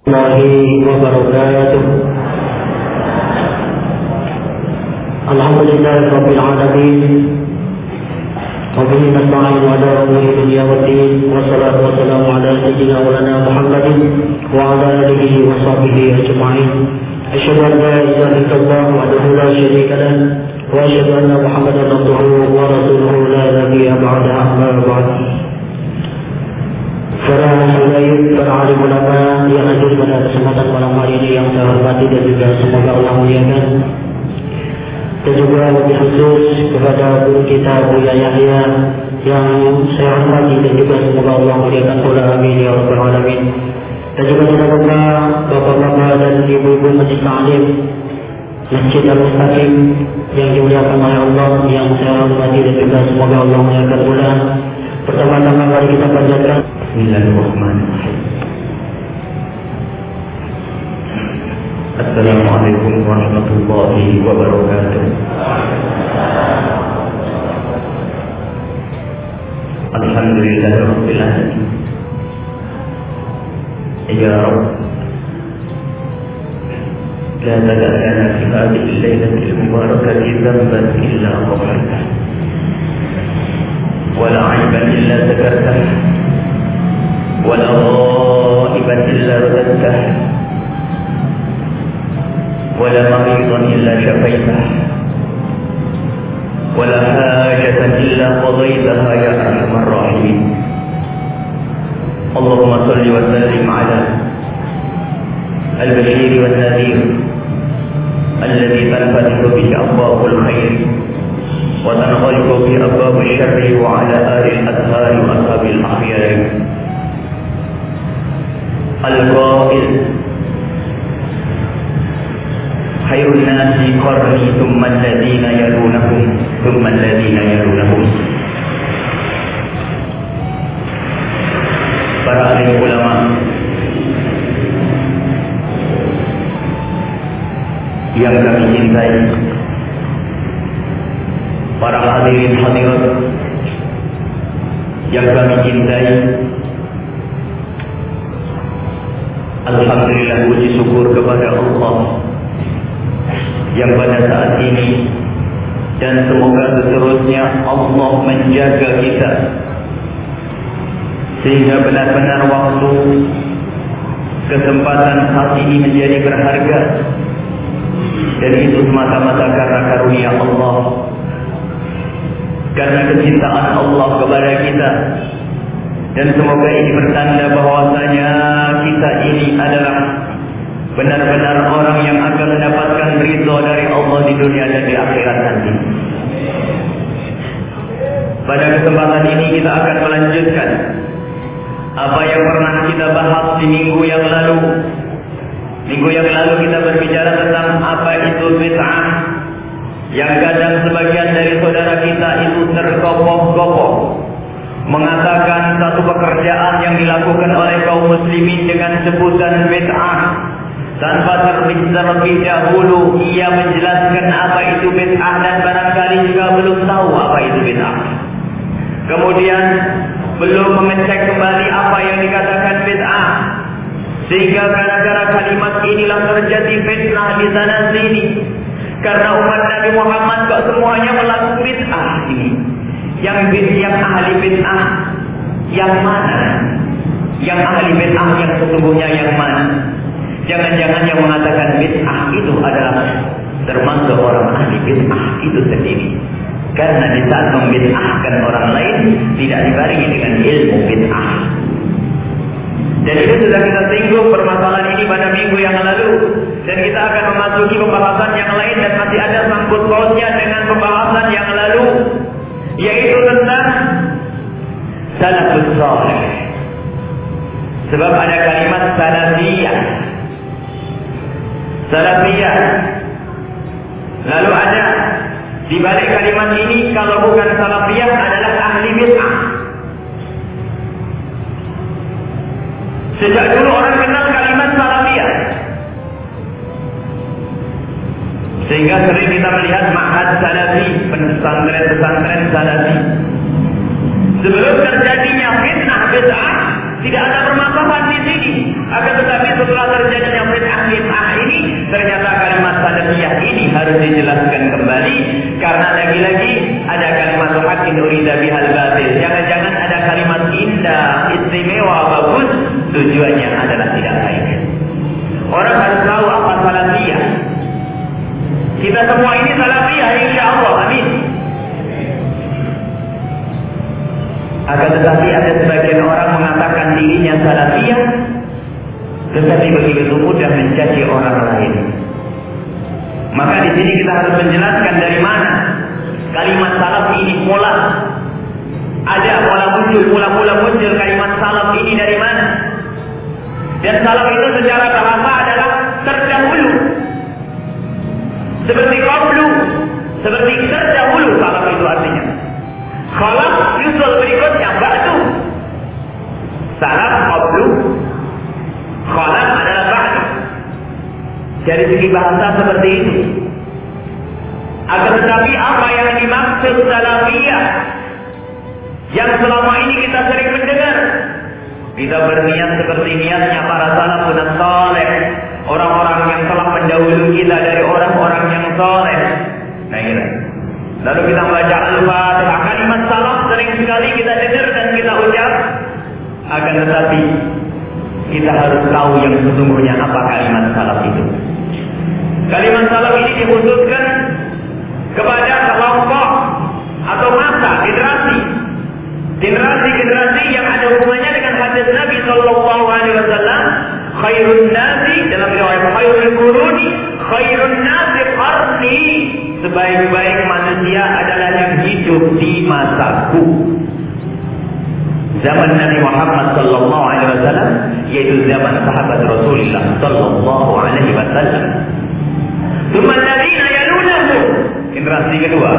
الله وبركاته. الحمد لله رب العالمين وبه نستعين على امور الدنيا والدين والصلاه والسلام على سيدنا مولانا محمد وعلى اله وصحبه اجمعين. اشهد ان لا اله الا الله وحده لا شريك له واشهد ان محمدا عبده ورسوله لا نبي بعده اما بعد. Para hadirin, para alim ulama yang hadir pada kesempatan malam hari ini yang saya hormati dan juga semoga Allah muliakan. Dan juga lebih khusus kepada guru kita Buya Yahya yang saya hormati dan juga semoga Allah muliakan pula, amin ya rabbal alamin. Dan juga tidak lupa bapak-bapak dan ibu-ibu majlis ta'lim Masjid Al-Mustaqim yang dimuliakan oleh Allah yang saya hormati dan juga semoga Allah muliakan pula. Pertama-tama mari kita panjatkan Bismillahirrahmanirrahim. Assalamualaikum warahmatullahi wabarakatuh. Alhamdulillahirabbil alamin. Ya Rabb, la tada'lana fi hadhihi al-lailatil mubarakati dhanban illa ghafartah wa la 'aiban illa dzakartah ولا غائبا إلا رددته ولا مريضا إلا شفيته ولا حاجة إلا قضيتها يا أرحم الراحمين. اللهم صل وسلم على البشير والنذير الذي تنفتح به أبواب الخير وتنغلق به أبواب الشر وعلى آل الأطهار وأصحاب الأخيار القائل خير الناس قرني ثم الذين يلونهم ثم الذين يلونهم. Para alim ulama yang kami cintai, para hadirin hadirat yang kami cintai, alhamdulillah, puji syukur kepada Allah yang pada saat ini dan semoga seterusnya Allah menjaga kita sehingga benar-benar waktu kesempatan saat ini menjadi berharga, dan itu semata-mata karena karunia Allah, karena kecintaan Allah kepada kita. Dan semoga ini bertanda bahwasanya kita ini adalah benar-benar orang yang akan mendapatkan ridha dari Allah di dunia dan di akhirat nanti. Pada kesempatan ini kita akan melanjutkan apa yang pernah kita bahas di minggu yang lalu. Minggu yang lalu kita berbicara tentang apa itu bid'ah, yang kadang sebagian dari saudara kita itu tergopoh-gopoh mengatakan satu pekerjaan yang dilakukan oleh kaum muslimin dengan sebutan bid'ah tanpa terlebih dahulu ia menjelaskan apa itu bid'ah dan barangkali juga belum tahu apa itu bid'ah. Kemudian belum mengecek kembali apa yang dikatakan bid'ah, sehingga gara-gara kalimat inilah terjadi fitnah di sana sini. Karena umat Nabi Muhammad kok semuanya melakukan bid'ah ini. Yang ahli bid'ah yang mana? Yang ahli bid'ah yang sesungguhnya yang mana? Jangan-jangan yang mengatakan bid'ah itu adalah termasuk orang ahli bid'ah itu sendiri. Karena di saat membid'ahkan orang lain tidak dibarengi dengan ilmu bid'ah. Dan itu sudah kita singgung permasalahan ini pada minggu yang lalu, dan kita akan memasuki pembahasan yang lain dan masih ada sangkut pautnya dengan pembahasan yang lalu, yaitu tentang salafus salih. Sebab ada kalimat salafiyah, salafiyah. Lalu ada di balik kalimat ini, kalau bukan salafiyah adalah ahli bid'ah. Sejak dulu orang kenal kalimat salafiyah, sehingga sering kita melihat ma'had salafi, pesantren-pesantren salafi. Sebelum terjadinya fitnah bid'ah, Tidak ada permasalahan di sini. Akan tetapi setelah terjadinya fitnah ini, ternyata kalimat salafiyah ini harus dijelaskan kembali, karena lagi-lagi ada kalimat haqqin urida bihal batil. Jangan-jangan ada kalimat indah, istimewa, bagus, tujuannya adalah tidak baik. Orang harus tahu apa salafiyah. Kita semua ini salafiyah, insyaallah, amin. Akan tetapi ada sebagian orang mengatakan dirinya salafiyah, tetapi begitu mudah mencaci orang lain. Maka di sini kita harus menjelaskan dari mana kalimat salaf ini pola. Ada pola muncul kalimat salaf ini dari mana? Dan salaf itu secara bahasa adalah terdahulu. Seperti qablu, seperti terdahulu, salaf itu artinya. Khalaf yusul berikutnya ba'du. Salaf qablu, khalaf adalah ba'du. Dari segi bahasa seperti itu. Akan tetapi apa yang dimaksud salafiyah yang selama ini kita sering mendengar, kita berniat seperti niatnya para salafun saleh, orang-orang yang telah mendahului kita dari orang-orang yang saleh. Nah, ini. Lalu kita membaca Al-Fatihah, kalimat salaf sering sekali kita dengar dan kita ucap. Akan tetapi kita harus tahu yang sesungguhnya apa kalimat salaf itu. Kalimat salaf ini dikhususkan kepada kelompok atau masa, generasi yang ada hubungannya dengan hadis Nabi Sallallahu Alaihi Wasallam. Khairun nasi, dalam riwayat khairul quruni, khairun nasi qarni. Sebaik-baik manusia adalah yang hidup di masaku. Zaman Nabi Muhammad Sallallahu Alaihi Wasallam, yaitu zaman sahabat Rasulullah Sallallahu Alaihi Wasallam. Tsumma alladziina yalunahum, generasi kedua.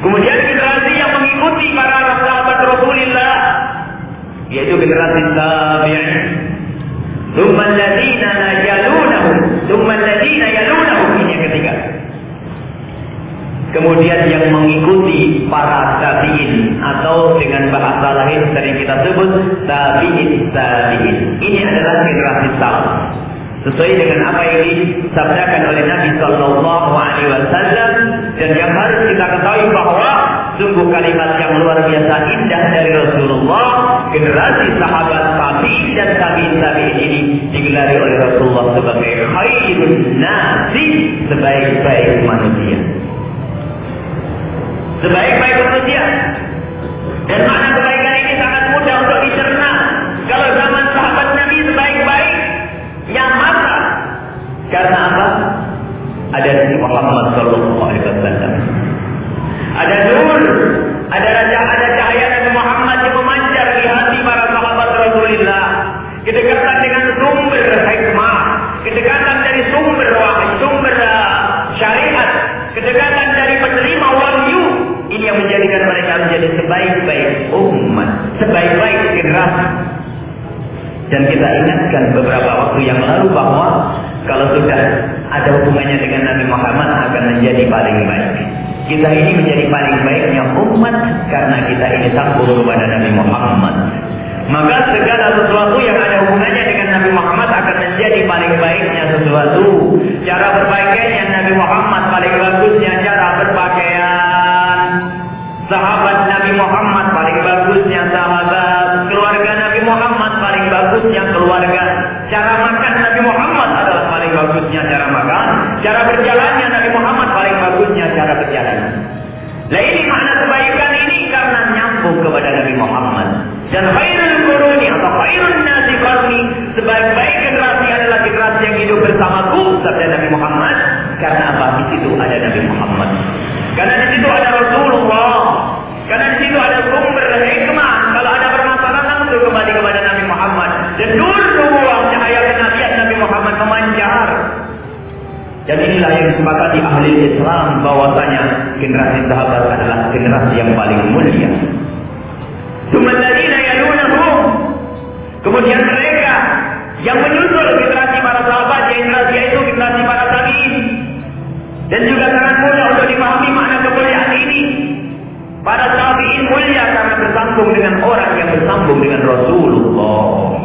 Kemudian generasi yang mengikuti para sahabat Rasulullah, yaitu generasi tabi'in. Tsumma alladziina yalunahum, tsumma alladziina yalunahum, ini yang ketiga. Kemudian yang mengikuti para tabi'in, atau dengan bahasa lain sering kita sebut tabi'in. Ini adalah generasi salaf. Sesuai dengan apa yang disabdakan oleh Nabi Sallallahu Alaihi Wasallam, dan yang harus kita ketahui bahwa sungguh kalimat yang luar biasa indah dari Rasulullah. Generasi sahabat tabi'in dan tabi'in ini digelari oleh Rasulullah sebagai khairun nasi, sebaik-baik manusia. Sebaik-baik manusia. Dan makna kebaikan ini sangat mudah untuk dicerna. Kalau zaman sahabat Nabi sebaik-baik yang masa. Karena apa? Ada Nabi Muhammad Sallallahu Alaihi Wasallam. Ada nur, ada cahaya Nabi Muhammad yang memancar di hati para sahabat Rasulullah. Kedekatan dengan sumber hikmah, kedekatan dari sumber wahyu, sumber syariat, kedekatan dari penerima wahyu. Ini yang menjadikan mereka menjadi sebaik-baik umat, sebaik-baik generasi. Dan kita ingatkan beberapa waktu yang lalu bahwa kalau sudah ada hubungannya dengan Nabi Muhammad akan menjadi paling baik. Kita ini menjadi paling baiknya umat karena kita ini takut kepada Nabi Muhammad. Maka segala sesuatu yang ada hubungannya dengan Nabi Muhammad akan menjadi paling baiknya sesuatu. Cara berpakaiannya Nabi Muhammad, paling bagusnya cara berpakaian. Sahabat Nabi Muhammad, paling bagusnya sahabat. Keluarga Nabi Muhammad, paling bagusnya keluarga. Cara makan Nabi Muhammad adalah paling bagusnya cara makan. Cara berjalannya Nabi Muhammad, paling bagusnya cara berjalan. Nah, ini makna kebaikan ini karena nyambung kepada Nabi Muhammad. Dan khairul quruni atau khairun nasi qarni, sebaik-baik generasi adalah generasi yang hidup bersamaku, sabda Nabi Muhammad. Karena apa? Di situ ada Nabi Muhammad. Karena di situ ada Rasulullah. Karena di situ ada sumber hikmah. Kalau ada permasalahan langsung kembali kepada Nabi Muhammad. Dan nubuwah, cahaya kenabian Nabi Muhammad memancar. Dan inilah yang disepakati ahli Islam bahwasanya generasi sahabat adalah generasi yang paling mulia. Tsumalladzina yalunahum, kemudian mereka yang menyusul generasi para sahabat, generasi itu generasi para tabi'in. Dan juga sangat mudah untuk dipahami makna kemuliaan ini. Para tabi'in mulia karena bersambung dengan orang yang bersambung dengan Rasulullah.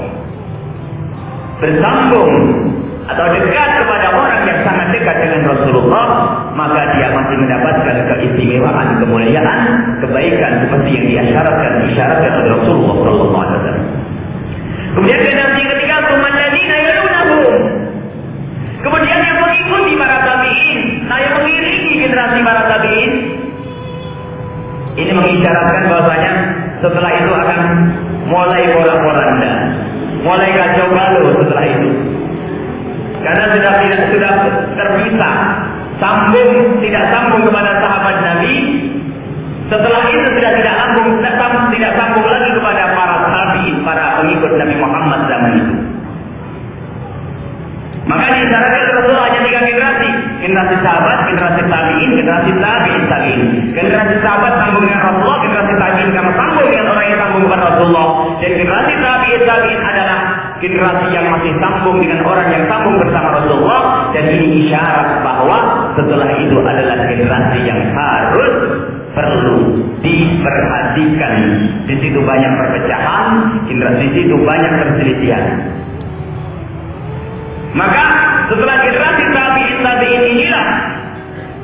Bersambung atau dekat kepada orang yang sangat dekat dengan Rasulullah, maka dia masih mendapatkan keistimewaan, kemuliaan, kebaikan seperti yang diisyaratkan oleh Rasulullah sallallahu alaihi wasallam. Kemudian generasi ketiga, tsumalladzina yalunahum. Kemudian yang mengikuti para tabi'in, yang mengiringi generasi para tabi'in. Ini mengisyaratkan bahwasanya setelah itu akan mulai porak-poranda, mulai kacau balau setelah itu. Karena sudah terpisah, tidak sambung kepada sahabat Nabi. Setelah itu sudah tidak sambung lagi kepada para tabi'in, para pengikut Nabi Muhammad zaman itu. Maka diisyaratkan Rasul hanya 3 generasi. Generasi sahabat, generasi tabi'in, generasi tabi'in. Generasi sahabat sambung dengan Rasulullah, generasi tabi'in karena sambung dengan orang yang sambung kepada Rasulullah. Dan generasi tabi'in adalah generasi yang masih sambung dengan orang yang sambung bersama Rasulullah. Dan ini isyarat bahwa setelah itu adalah generasi yang harus perlu diperhatikan. Di situ banyak perpecahan, di situ banyak perselisihan. Maka setelah generasi tabi'in inilah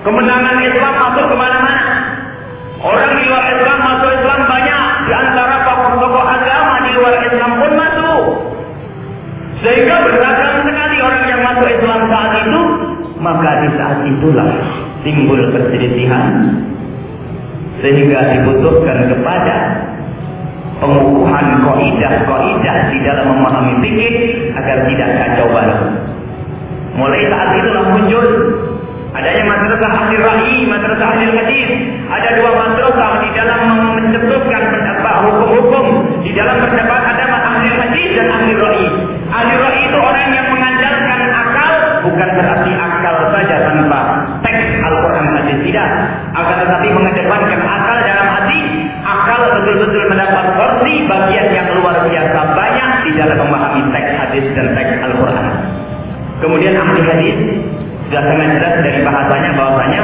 kemenangan Islam masuk kemana-mana. Orang di luar Islam masuk Islam banyak. Di antara tokoh-tokoh agama di luar Islam pun masuk. Sehingga beragam sekali orang yang masuk Islam saat itu. Maka di saat itulah timbul perselisihan. Sehingga dibutuhkan kepada pengukuhan kaidah-kaidah di dalam memahami fikih agar tidak kacau balau. Mulai saat itulah muncul adanya madrasah ahli ra'yi, madrasah ahli hadis. Ada 2 madrasah di dalam mencetuskan pendapat hukum-hukum. Di dalam pendapat ada ahli hadis dan ahli ra'yi. Ahli ra'yi itu orang yang mengandalkan akal, bukan berarti akal saja tanpa teks Al-Quran hadis, tidak. Akan tetapi mengedepankan akal dalam hati. Akal betul-betul mendapat porsi bagian yang luar biasa banyak di dalam memahami teks hadis dan teks Al-Quran. Kemudian ahli hadis sudah sangat jelas dari bahasanya bahwasanya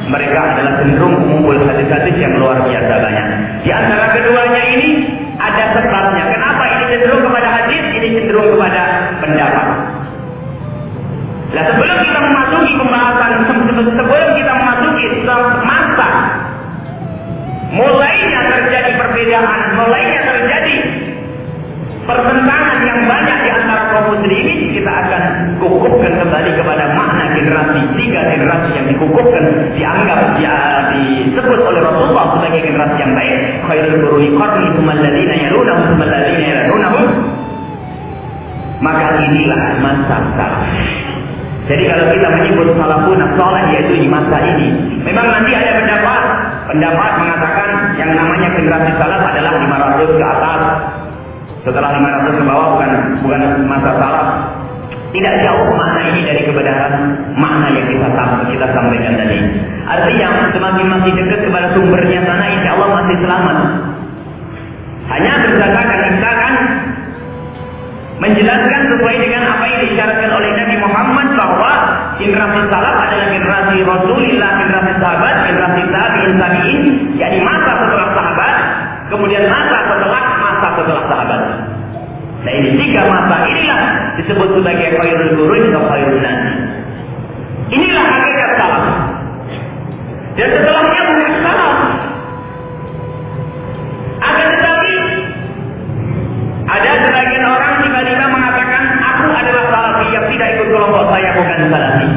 mereka adalah cenderung mengumpul hadis-hadis yang luar biasa banyak. Di antara keduanya ini ada sebabnya. Kenapa ini cenderung kepada hadis, ini cenderung kepada pendapat. Nah, sebelum kita memasuki pembahasan, sebelum kita memasuki masa mulainya terjadi perbedaan, mulainya terjadi pertentangan yang banyak di antara kaum muslimin, kita akan kukuhkan kembali kepada makna generasi, 3 generasi yang dikukuhkan, dianggap disebut oleh Rasulullah sebagai generasi yang baik. Khairul quruni qarni tsumma alladziina yalunahum tsumma alladziina yalunahum. Maka inilah masa salaf. Jadi kalau kita menyebut salafun salih yaitu di masa ini, memang nanti ada pendapat mengatakan yang namanya generasi salaf adalah 500 ke atas. Setelah 500 ke bawah bukan masa salaf. Tidak jauh makna ini dari kebenaran makna yang kita sampaikan tadi. Artinya semakin masih dekat kepada sumbernya sana, insya Allah masih selamat. Hanya berdasarkan kita kan menjelaskan sesuai dengan apa yang disyaratkan oleh Nabi Muhammad bahwa generasi salaf adalah generasi Rasulullah, generasi sahabat, generasi tabi'in, yakni masa setelah sahabat, kemudian masa setelah sahabat. Nah, ini 3 masa inilah disebut sebagai khairul qurun atau khairun nas. Inilah hakikat salaf. Dan setelahnya bukan salaf. Akan tetapi ada sebagian orang tiba-tiba mengatakan aku adalah salafi, yang tidak ikut kelompok saya bukan salafi.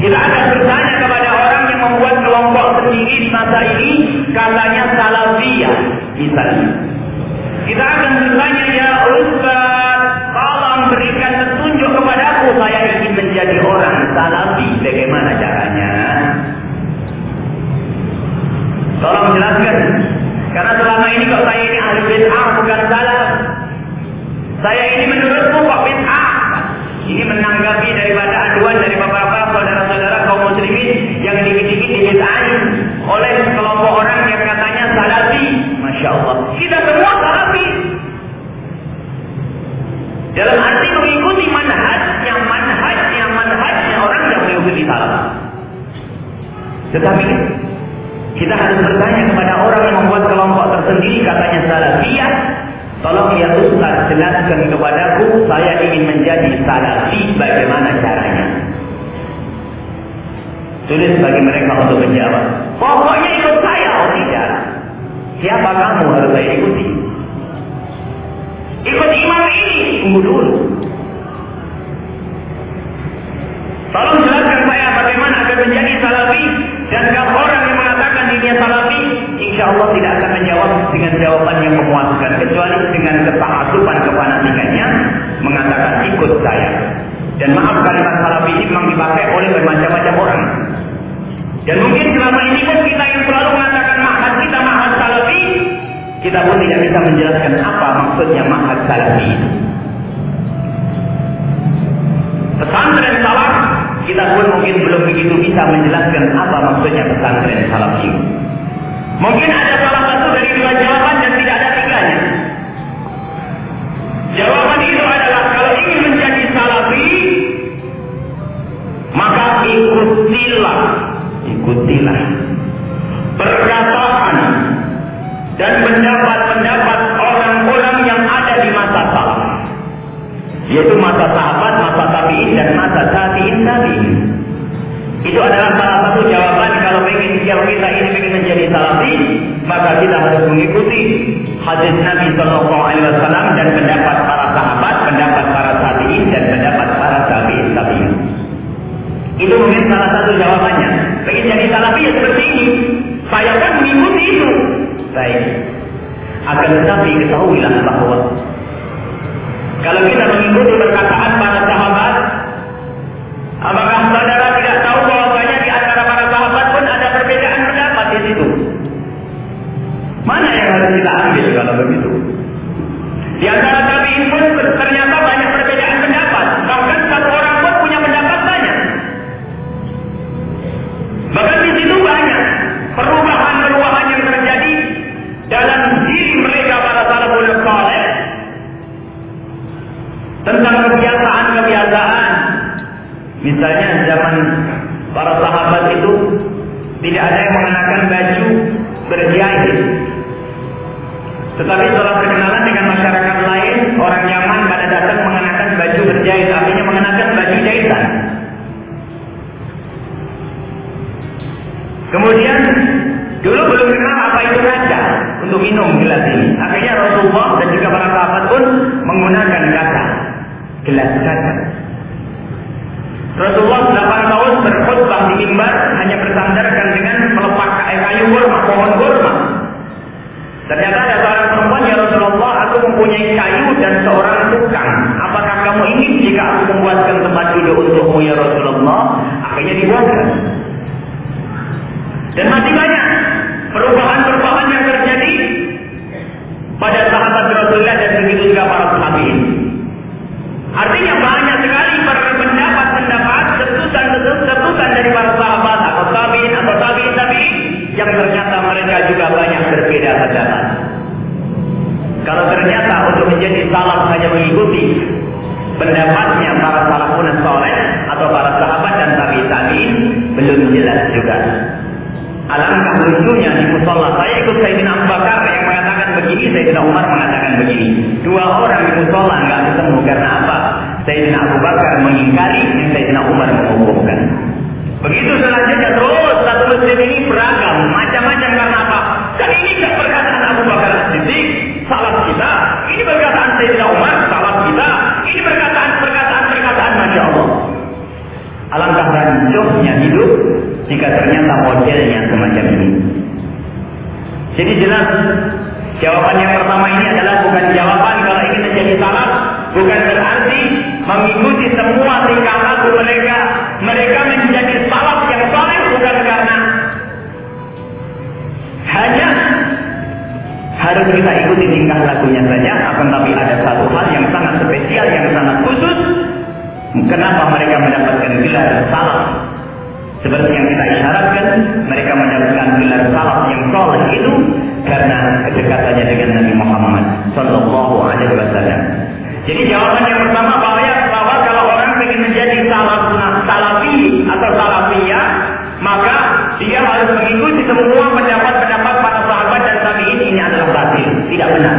Kita akan bertanya kepada orang yang membuat kelompok sendiri di masa ini, katanya salafiyah misalnya. Kita akan bertanya, ya Ustaz, tolong berikan petunjuk kepadaku, saya ingin menjadi orang salafi, bagaimana caranya? Tolong jelaskan. Karena selama ini kok saya ini ahli bid'ah bukan salaf. Saya ini menurutmu kok bid'ah. Ini menanggapi daripada aduan dari beberapa saudara-saudara kaum muslimin yang dikit-dikit dibid'ahin oleh kelompok orang yang katanya salafi. Masya Allah, kita semua salafi. Dalam arti mengikuti manhajnya orang yang mengikuti salaf. Tetapi Kita harus bertanya kepada orang yang membuat kelompok tersendiri katanya salafiyah. Tolong ya Ustaz, jelaskan kepadaku, saya ingin menjadi salafi, bagaimana caranya? Sulit bagi mereka untuk menjawab. Pokoknya ikut saya. Oh tidak. Siapa kamu harus saya ikuti? Ikut imam ini. Tunggu dulu. Tolong jelaskan saya bagaimana agar menjadi salafi. Dan kalau orang yang mengatakan dirinya salafi, insya Allah tidak akan menjawab dengan jawaban yang memuaskan, kecuali dengan ketahasuban kefanatikannya mengatakan ikut saya. Dan maaf, kalimat salafi ini memang dipakai oleh bermacam-macam orang. Dan mungkin selama ini pun kita yang selalu mengatakan ma'had kita ma'had salafi, kita pun tidak bisa menjelaskan apa maksudnya ma'had salafi itu. Pesantren salaf, kita pun mungkin belum begitu bisa menjelaskan apa maksudnya pesantren salafi. Mungkin ada salah satu dari dua jawaban dan tidak ada tiganya. Jawaban itu adalah kalau ingin menjadi salafi, maka ikutilah perkataan dan pendapat-pendapat orang-orang yang ada di masa salaf, yaitu masa sahabat, masa tabi'in, dan masa tabi'in. Itu adalah salah satu jawaban kalau kita ini ingin menjadi salafi, maka kita harus mengikuti hadis Nabi Sallallahu Alaihi Wasallam dan pendapat para sahabat, pendapat para tabi'in, dan pendapat para tabi'in. Itu mungkin salah satu jawabannya. Ingin jadi salafi ya seperti ini, saya kan mengikuti itu. Baik. Akan tetapi ketahuilah bahwa kalau kita mengikuti perkataan para sahabat, apakah saudara tidak tahu bahwasanya di antara para sahabat pun ada perbedaan pendapat di situ? Mana yang harus kita ambil kalau begitu? Di antara tabi'in pun ternyata banyak perbedaan pendapat. Bahkan satu orang pun punya pendapat banyak. Bahkan di situ banyak perubahan-perubahan yang terjadi dalam diri mereka para salafun saleh tentang kebiasaan-kebiasaan. Misalnya zaman para sahabat itu tidak ada yang mengenakan baju berjahit. Tetapi setelah berkenalan dengan masyarakat lain, orang Yaman pada datang mengenakan baju berjahit, artinya mengenakan baju jahitan. Kemudian dulu belum kenal apa itu kaca untuk minum gelas ini. Akhirnya Rasulullah dan juga para sahabat pun menggunakan kaca, gelas kaca. Rasulullah 8 tahun berkhutbah di mimbar hanya bersandarkan dengan pelepah kayu kurma, pohon kurma. Ternyata ada seorang perempuan, ya Rasulullah, aku mempunyai kayu dan seorang tukang. Apakah kamu ingin jika aku membuatkan tempat duduk untukmu ya Rasulullah? Akhirnya dibuatkan. Dan masih banyak perubahan-perubahan yang terjadi pada sahabat Rasulullah dan begitu juga para tabi'in. Artinya banyak sekali pendapat-pendapat, setusan dari para sahabat atau tabi'in atau tabi'in yang ternyata mereka juga banyak berbeda pendapat. Kalau ternyata untuk menjadi salaf hanya mengikuti pendapatnya para salafun saleh atau para sahabat dan tabi'in, belum jelas juga. Alangkah lucunya di musola saya ikut Sayyidina Abu Bakar yang mengatakan begini, Sayyidina Umar mengatakan begini. Dua orang di musola nggak ketemu karena apa? Sayyidina Abu Bakar mengingkari dan Sayyidina Umar menghukumkan. Begitu selanjutnya terus satu masjid ini beragam macam-macam karena apa? Kan ini perkataan Abu Bakar As-Siddiq, salaf kita. Ini perkataan Sayyidina Umar, salaf kita. Ini perkataan Masya Allah. Alangkah rancuhnya hidup jika ternyata modelnya semacam ini. Jadi jelas jawaban yang pertama ini adalah bukan jawaban kalau ingin menjadi salaf, bukan berarti mengikuti semua tingkah laku mereka. Mereka menjadi salaf yang saleh bukan karena hanya harus kita ikuti tingkah lakunya saja, akan tapi ada satu hal yang sangat spesial, yang sangat khusus. Kenapa mereka mendapatkan gelar salaf? Seperti yang kita isyaratkan, mereka mendapatkan gelar salaf yang saleh itu karena kedekatannya dengan Nabi Muhammad Sallallahu Alaihi Wasallam. Jadi jawaban yang pertama bahwa kalau orang ingin menjadi salafi atau salafiyah, maka dia harus mengikuti semua pendapat-pendapat para sahabat dan tabi'in ini adalah batil, tidak benar.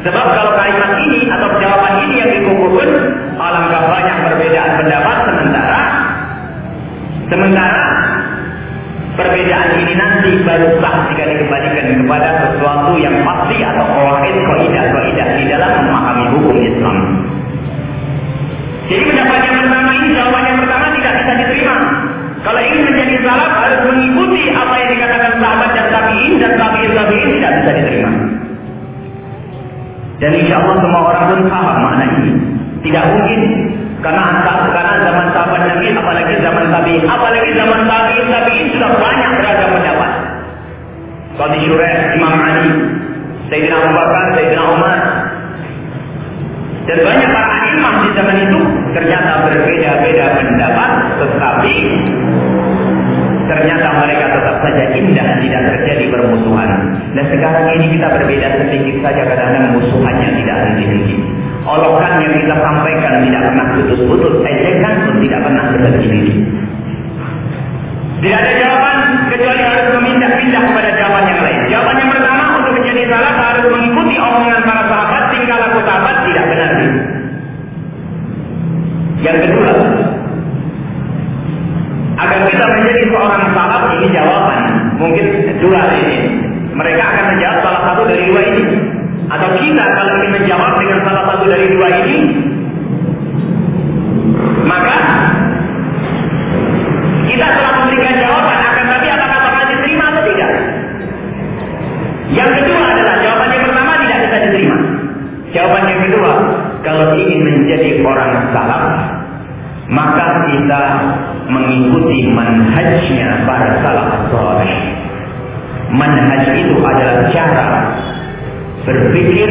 Sebab kalau kalimat ini atau jawaban ini yang dikukuhkan, alangkah banyak perbedaan pendapat, sementara perbedaan ini nanti baru sah jika dikembalikan kepada sesuatu yang pasti atau qawaid, kaidah di dalam memahami hukum Islam. Jadi pendapat yang pertama ini, jawaban yang pertama tidak bisa diterima. Kalau ingin menjadi salaf harus mengikuti apa yang dikatakan sahabat dan tabi'in, dan tabi'in tidak bisa diterima. Dan insya Allah semua orang pun paham makna ini. Tidak mungkin karena zaman sahabat Nabi, apalagi zaman tabi'in, tabi'in sudah banyak beragam pendapat. Qadhi Shuraih, Imam Ali, Sayyidina Abu Bakar, Sayyidina Umar, dan banyak para imam di zaman itu ternyata berbeda-beda pendapat, tetapi ternyata mereka tetap saja indah, tidak terjadi permusuhan. Dan sekarang ini kita berbeda sedikit saja, kadang-kadang musuhannya tidak henti-henti. Olokan yang kita sampaikan tidak pernah putus-putus, ejekan pun tidak pernah berhenti-henti. Tidak ada jawaban kecuali harus memindah-pindah kepada jawaban yang lain. Jawaban yang pertama, untuk menjadi salaf harus mengikuti omongan para sahabat, tingkah laku sahabat tidak benar. Yang kedua, agar kita menjadi seorang salaf, ini jawaban mungkin dua ini. Mereka akan menjawab salah satu dari dua ini, atau kita kalau ingin menjawab dengan salah satu dari dua ini, maka kita telah memberikan jawaban. Akan tapi apakah bakal diterima atau tidak? Yang kedua adalah jawaban yang pertama tidak bisa diterima. Jawaban yang kedua, kalau ingin menjadi orang salaf, maka kita mengikuti manhajnya para salaf saleh. Manhaj itu adalah cara berpikir,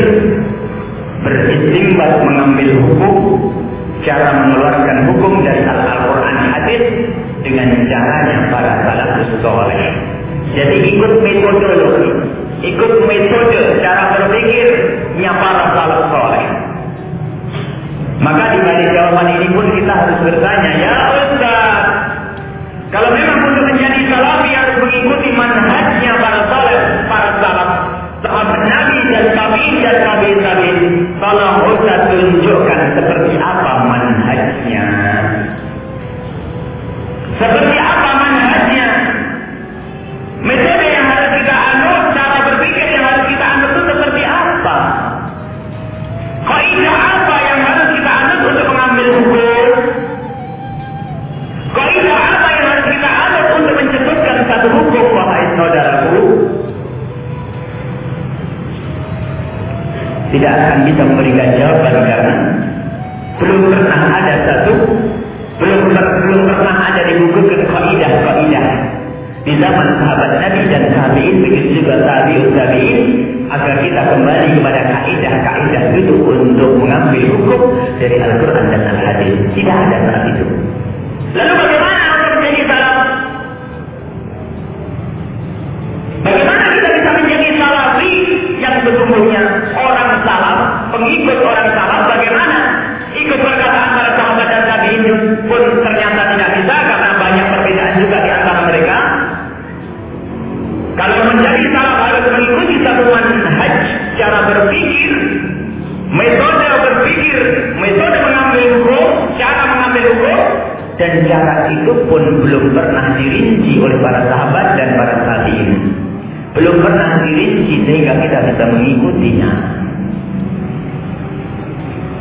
beristimbat, mengambil hukum, cara mengeluarkan hukum dari Al-Quran hadis dengan caranya para salafus saleh. Jadi ikut metodologi, ikut metode cara berpikirnya para salaf saleh. Maka di balik jawaban ini pun kita harus bertanya, ya Ustaz, kalau memang untuk menjadi salafi harus mengikuti manhajnya para salaf, sahabat Nabi dan tabi'in, tolong Ustaz tunjukkan seperti apa manhajnya. Seperti apa manhajnya? Metode yang harus kita anut, cara berpikir yang harus kita anut itu seperti apa? Kaidah apa yang harus kita anut untuk mengambil hukum? Kaidah apa yang harus kita anut untuk mencetuskan satu hukum, wahai saudaraku? Tidak akan bisa memberikan jawaban karena belum pernah ada di buku kaidah di zaman sahabat Nabi dan tabi'in, begitu juga tabi'in, agar kita kembali kepada kaidah itu untuk mengambil hukum dari Al-Quran dan Al-Hadis. Tidak ada saat itu. Lalu bagaimana untuk menjadi salaf? Bagaimana kita bisa menjadi salafi yang sesungguhnya orang salaf, pengikut orang salaf? Bagaimana ikut perkataan para sahabat dan tabi'in pun ternyata tidak bisa karena banyak perbedaan juga di antara mereka. Kalau menjadi salaf harus mengikuti satu manhaj, cara berpikir, metode mengambil hukum, cara mengambil hukum, dan cara itu pun belum pernah dirinci oleh para sahabat dan para tabi'in. Belum pernah dirinci sehingga kita bisa mengikutinya.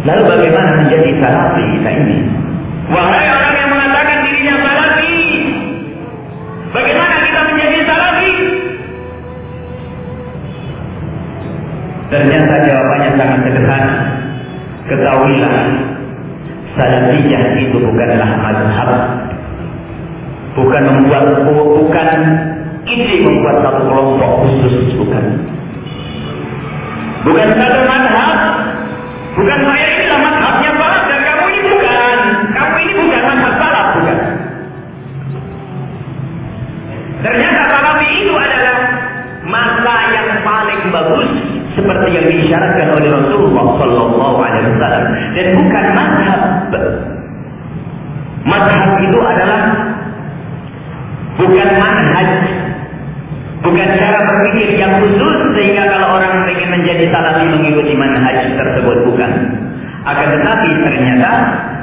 Lalu bagaimana menjadi salafi kita ini? Wahai orang yang mengatakan dirinya salafi, bagaimana kita menjadi salafi? Ternyata jawabannya sangat sederhana. Ketahuilah, salafiyah itu bukanlah mazhab, bukan ide membuat satu kelompok khusus, bukan satu mazhab, bukan saya inilah mazhabnya salaf dan kamu ini bukan mazhab salaf, bukan. Ternyata salafi itu adalah masa yang paling bagus, seperti yang diisyaratkan oleh Rasulullah Sallallahu Alaihi Wasallam, dan bukan mazhab. Mazhab itu adalah bukan manhaj. berpikir yang khusus sehingga kalau orang ingin menjadi salafi mengikuti manhaj tersebut, bukan. Akan tetapi ternyata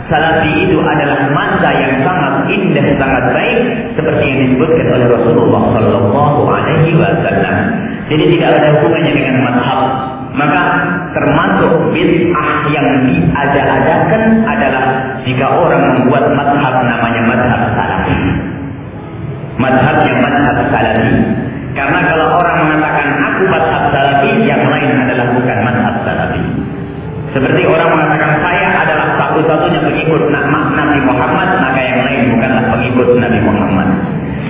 salafi itu adalah masa yang sangat indah, sangat baik, seperti yang disebutkan oleh Rasulullah Sallallahu Alaihi Wasallam. Jadi tidak ada hubungannya dengan madhab. Maka termasuk bid'ah yang diada-adakan adalah jika orang membuat madhab namanya madhab salafi. Madhab yang madhab salafi. Karena kalau orang mengatakan aku madhab salafi, yang lain adalah bukan madhab salafi. Seperti orang mengatakan saya adalah satu-satunya pengikut Nabi Muhammad, maka yang lain bukanlah pengikut Nabi Muhammad.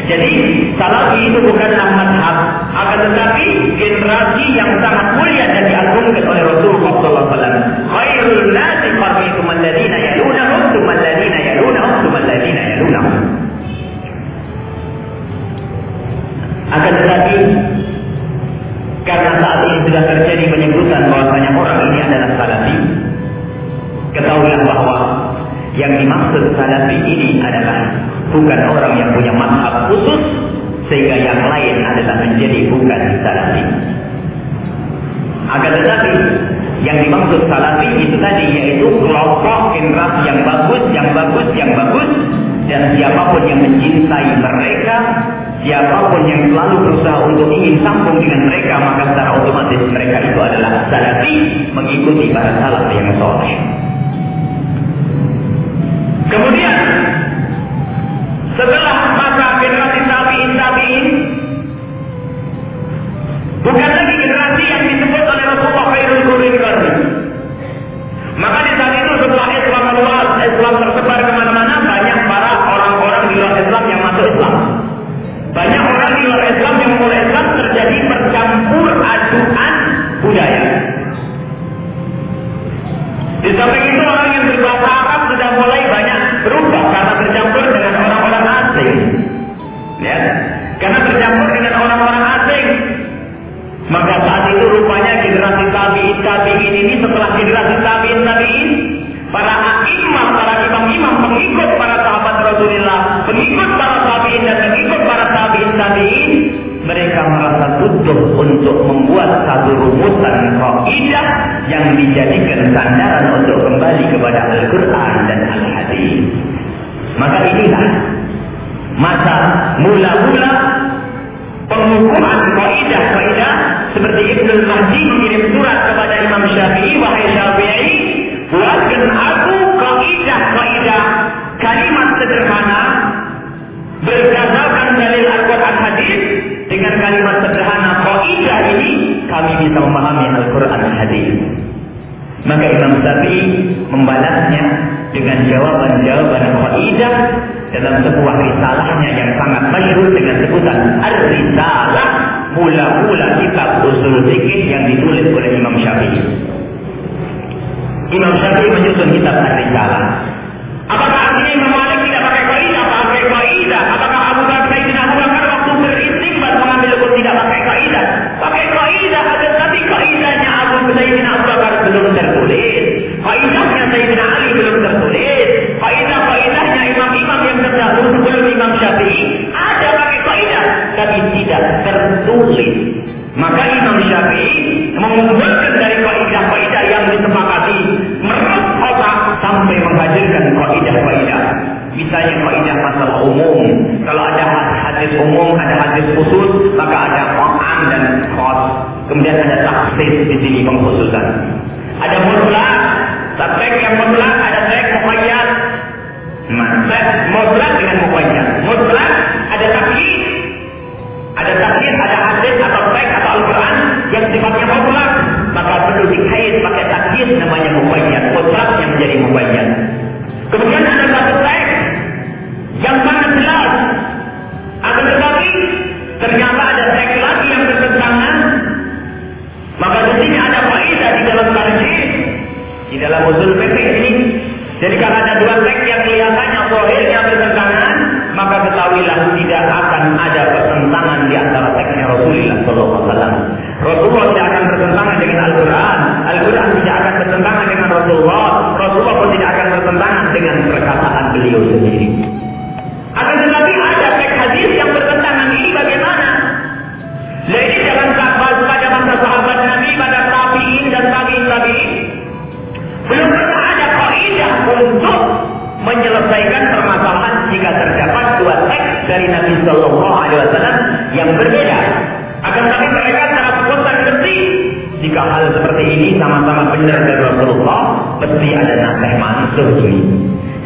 Jadi salafi itu bukanlah madhab, akan tetapi generasi yang sangat mulia dan diagungkan oleh Rasulullah SAW. Khairul nasi qarni tsumma alladziina yalunahum tsumma alladziina yalunahum tsumma alladziina yalunahum. Akan tetapi karena saat ini sudah terjadi penyebutan bahwasanya orang ini adalah salafi, ketahuilah bahwa yang dimaksud salafi ini adalah bukan orang yang punya mazhab khusus sehingga yang lain adalah menjadi bukan salafi. Akan tetapi yang dimaksud salafi itu tadi yaitu kelompok generasi yang bagus, dan siapapun yang mencintai mereka, siapapun yang selalu berusaha untuk ingin sambung dengan mereka, maka secara otomatis mereka itu adalah salafi, mengikuti para salaf yang soleh. Kemudian setelah masa generasi tabi'in, bukan lagi generasi yang disebut oleh Rasulullah khairul qurun qarni. Maka di saat itu setelah Islam meluas, Islam tersebar kemana-mana, banyak para orang-orang di luar Islam yang masuk Islam. Banyak orang di luar Islam yang memulai Islam, terjadi percampur aduan budaya. Di samping itu orang yang berbahasa Arab sudah mulai banyak berubah karena bercampur dengan orang-orang asing. Ya, karena bercampur dengan orang-orang asing. Maka saat itu rupanya generasi tabi'in ini setelah generasi tabi'in, para a'imah, para imam-imam, pengikut para sahabat Rasulullah, pengikut para tabi'in dan pengikut para tabi'in, mereka merasa butuh untuk membuat satu rumusan kaidah yang dijadikan sandaran untuk kembali kepada Al-Quran dan Al-Hadis. Maka inilah masa mula-mula pengukuhan kaidah-kaidah seperti Ibnul Mahdi mengirim surat kepada Imam Syafi'i, wahai Syafi'i, buatkan aku kaidah-kaidah kalimat sederhana berdasarkan dalil Al-Quran Hadis. Dengan kalimat sederhana kaidah ini kami bisa memahami Al-Quran Hadis. Maka Imam Syafi'i membalasnya dengan jawaban-jawaban kaidah dalam sebuah risalahnya yang sangat masyhur dengan sebutan Ar-Risalah, mula-mula kitab usul fikih yang ditulis oleh Imam Syafi'i. Imam Syafi'i menyusun kitab Ar-Risalah. Apakah artinya Imam Malik tidak pakai kaidah? Pakai kaidah. Apakah Abu Bakar waktu beristimbat mengambil hukum tidak pakai kaidah? Pakai kaidah, tetapi kaidahnya Sayyidina Abu Bakar belum tertulis. Kaidahnya Sayyidina Ali belum tertulis. Kaidahnya imam-imam yang terdahulu sebelum Imam Syafi'i ada pakai kaidah, tapi tidak tertulis. Maka Imam Syafi'i mengumpulkan dari kaidah-kaidah yang disepakati, merut otak sampai menghadirkan kaidah-kaidah. Misalnya kaidah masalah umum. Kalau ada hadis umum, ada hadis khusus, maka ada am dan khas. Kemudian ada takhsis di sini pengkhususan. Ada mutlak, tek yang mutlak, ada tek muqayyad. Mutlak dengan muqayyad. Mutlak ada takhsis. Ada takhsis, ada hadis atau tek atau Al-Quran yang sifatnya mutlak, maka perlu dikait pakai takhsis namanya muqayyad. Mutlak yang menjadi muqayyad. Kemudian ada satu tek yang sangat jelas. Akan tetapi ternyata ada tek lagi yang bertentangan. Maka di sini ada kaidah di dalam tarjih, di dalam usul fikih ini. Jadi kalau ada dua tek yang kelihatannya zahirnya bertentangan, maka ketahuilah tidak akan ada pertentangan di antara teknya Rasulullah SAW. Rasulullah tidak akan bertentangan dengan Al-Quran. Al-Quran tidak akan bertentangan dengan Rasulullah. Rasulullah pun tidak akan bertentangan dengan perkataan beliau sendiri. Akan tetapi ada tek hadis yang bertentangan, ini bagaimana? Nah, ini jangan menyelesaikan permasalahan jika terdapat dua teks dari Nabi Sallallahu Alaihi Wasallam yang berbeda. Akan tapi mereka secara spontan ngerti jika hal seperti ini sama-sama benar dari Rasulullah, mesti ada nasih mansuh ini.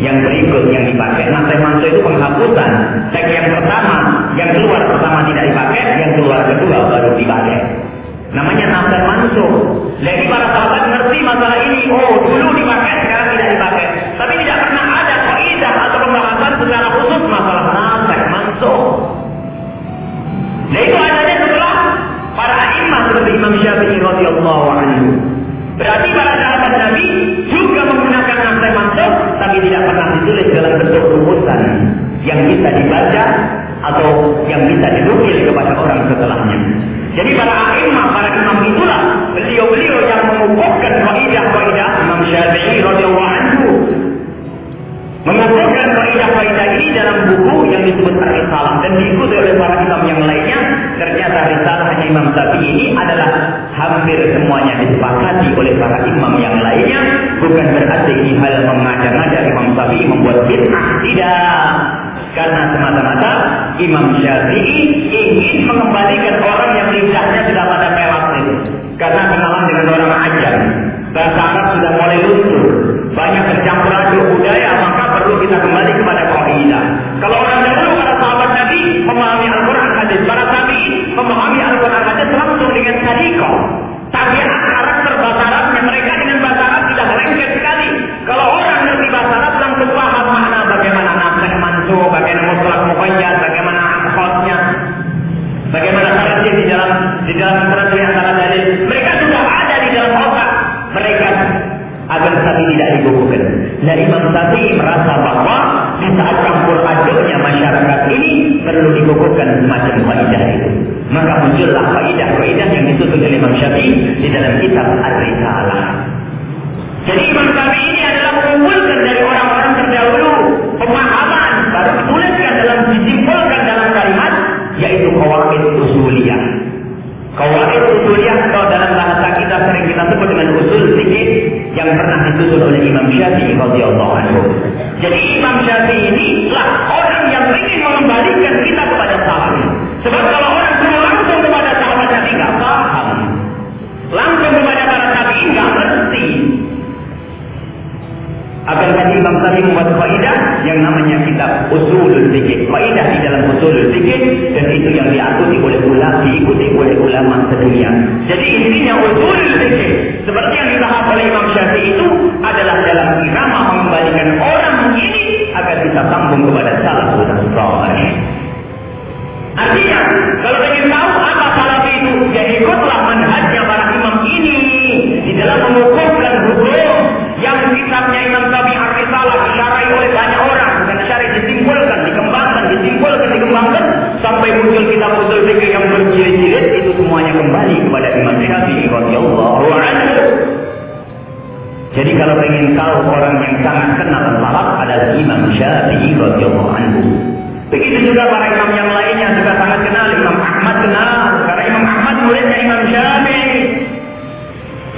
Yang berikut yang dipakai nasih mansuh itu penghapusan. Teks yang pertama, yang keluar pertama tidak dipakai, yang keluar kedua baru dipakai. Namanya nasih mansuh. Jadi para sahabat ngerti masalah ini. Oh, dulu dipakai, sekarang tidak dipakai. Tapi tidak pernah ada kaidah atau pembahasan secara khusus masalah nasih mansuh. Nah itu adanya setelah para imam seperti Imam Syafi'i radhiyallahu anhu. Berarti para sahabat Nabi juga menggunakan nasih mansuh, tapi tidak pernah ditulis dalam bentuk rumusan yang bisa dibaca atau yang bisa dinukil kepada orang setelahnya. Jadi para imam, para imam itulah beliau-beliau yang mengukuhkan kaidah-kaidah. Imam Syafi'i radhiyallahu anhu mengukuhkan kaidah-kaidah ini dalam buku yang disebut Ar-Risalah dan diikuti oleh para imam yang lainnya. Ternyata risalahnya Imam Syafi'i ini adalah hampir semuanya disepakati oleh para imam yang lainnya. Bukan berarti ini hal mengada-ngada Imam Syafi'i membuat bid'ah, tidak. Karena semata-mata Imam Syafi'i ingin mengembalikan orang yang lidahnya sudah pada pelak itu. Karena kenalan dengan orang ajam, bahasa Arab sudah mulai luntur, banyak tercampur aduk budaya, maka perlu kita kembali kepada kaidah. Kalau orang dahulu, para sahabat Nabi memahami Al-Quran hadis, para tabi'in memahami Al-Quran hadis langsung dengan tariqah. Tabiat karakter bahasa Arabnya mereka dengan bahasa Arab tidak lengket sekali. Kalau orang ngerti bahasa Arab langsung paham makna bagaimana nasih mansuh, bagaimana mutlak muqayyad, bagaimana akhosnya, bagaimana tarjih di dalam tarjih antara dalil. Mereka sudah ada di dalam otak mereka agar tadi tidak dibukukan. Nah, Imam Syafi'i merasa bahwa di saat campur aduknya masyarakat ini perlu dibukukan semacam kaidah itu. Maka muncullah kaidah-kaidah yang disusun oleh Imam Syafi'i di dalam kitab Ar-Risalah. Jadi Imam Syafi'i ini adalah mengumpulkan dari orang-orang terdahulu pemahaman, baru dituliskan disimpulkan dalam kalimat, yaitu qawaid usuliyah. Qawaid usuliyah atau dalam bahasa kita sering kita sebut dengan usul fikih yang pernah disusun oleh Imam Syafi'i radhiyallahu anhu. Jadi Imam Syafi'i ini lah orang yang ingin mengembalikan kita kepada salaf. Sebab kalau orang suruh langsung kepada sahabat Nabi nggak paham, langsung kepada para tabi'in nggak ngerti. Akan tadi Imam Syafi'i membuat kaidah yang namanya kitab Usulul Fiqh. Kaidah di dalam Usulul Fiqh, dan itu yang diikuti oleh ulama sedunia. Jadi intinya Usulul Fiqh seperti yang dibahas oleh Imam Syafi'i itu adalah dalam irama mengembalikan orang ini agar bisa sambung kepada salafus saleh. Artinya, kalau ingin tahu apa salaf itu, ya ikutlah manhajnya para imam ini di dalam mengukuhkan hukum yang kitabnya Imam Syafi'i Ar-Risalah disyarahi oleh banyak orang, bukan disyarahi, disimpulkan, dikembangkan sampai muncul kitab usul fikih yang berjilid-jilid. Itu semuanya kembali kepada Imam Syafi'i radhiyallahu anhu. Jadi kalau ingin tahu orang yang sangat kenal salaf adalah Imam Syafi'i radhiyallahu anhu. Begitu juga para imam yang lainnya juga sangat kenal. Imam Ahmad kenal, karena Imam Ahmad muridnya Imam Syafi'i.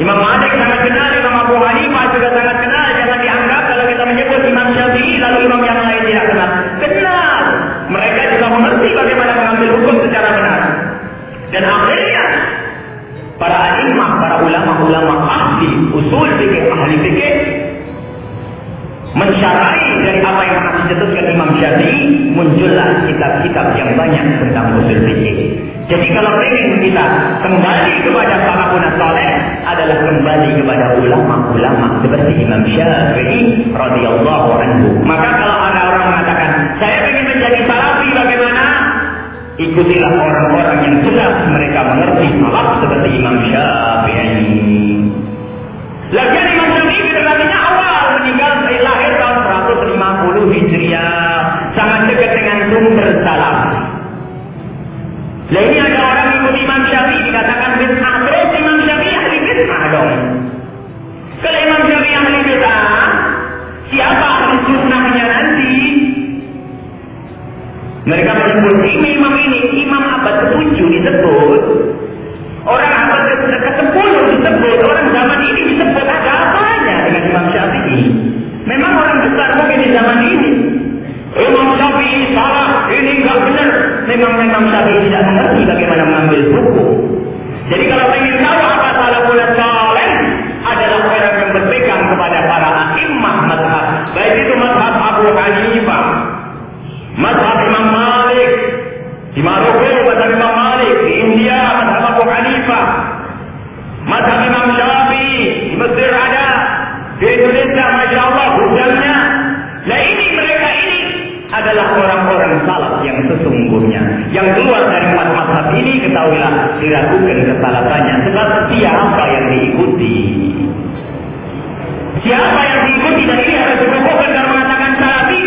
Imam Malik sangat kenal, Imam Abu Hanifah juga sangat kenal. Jangan dianggap kalau kita menyebut Imam Syafi'i lalu imam yang lain tidak kenal. Kenal. Mereka juga mengerti bagaimana mengambil hukum secara benar. Dan akhirnya para imam, para ulama-ulama ahli usul fikih, ahli fikih mensyarahi dari apa yang pernah dicetuskan Imam Syafi'i, muncullah kitab-kitab yang banyak tentang usul fikih. Jadi kalau ingin kita kembali kepada salafun saleh adalah kembali kepada ulama-ulama seperti Imam Syafi'i radhiyallahu anhu. Maka kalau ada orang mengatakan saya ingin menjadi salafi, bagaimana? Ikutilah orang-orang yang jelas mereka mengerti salaf seperti Imam Syafi'i. Lagian Imam Syafi'i generasinya awal meninggal, lahir tahun 150 Hijriah, sangat dekat dengan sumber salaf. Nah ini ada orang ikut Imam Syafi'i dikatakan bid'ah, terus Imam Syafi'i ahli bid'ah dong. Kalau Imam Syafi'i ahli bid'ah, siapa ahli sunnahnya nanti? Mereka menyebut imam ini, imam abad ke-7 disebut, orang abad ke-10 disebut, orang zaman ini disebut. Ada apanya dengan Imam Syafi'i? Memang orang besar mungkin di zaman ini. ini enggak benar. Memang Imam Syafi'i tidak mengerti bagaimana mengambil hukum. Jadi kalau ingin tahu apa salafun saleh, adalah orang yang berpegang kepada para a'immah mazhab. Baik itu mazhab Abu Hanifah, mazhab Imam Malik di Maroko, mazhab Imam Malik di India, mazhab Abu Hanifah, mazhab Imam Syafi'i di Mesir ada, di Indonesia Masya Allah hujamnya. Nah mereka ini adalah orang-orang salaf yang sesungguhnya. Yang keluar dari empat mazhab ini, ketahuilah diragukan kesalahannya. Sebab siapa yang diikuti? Siapa yang diikuti dan ini harus dikukuhkan dan mengatakan salafi.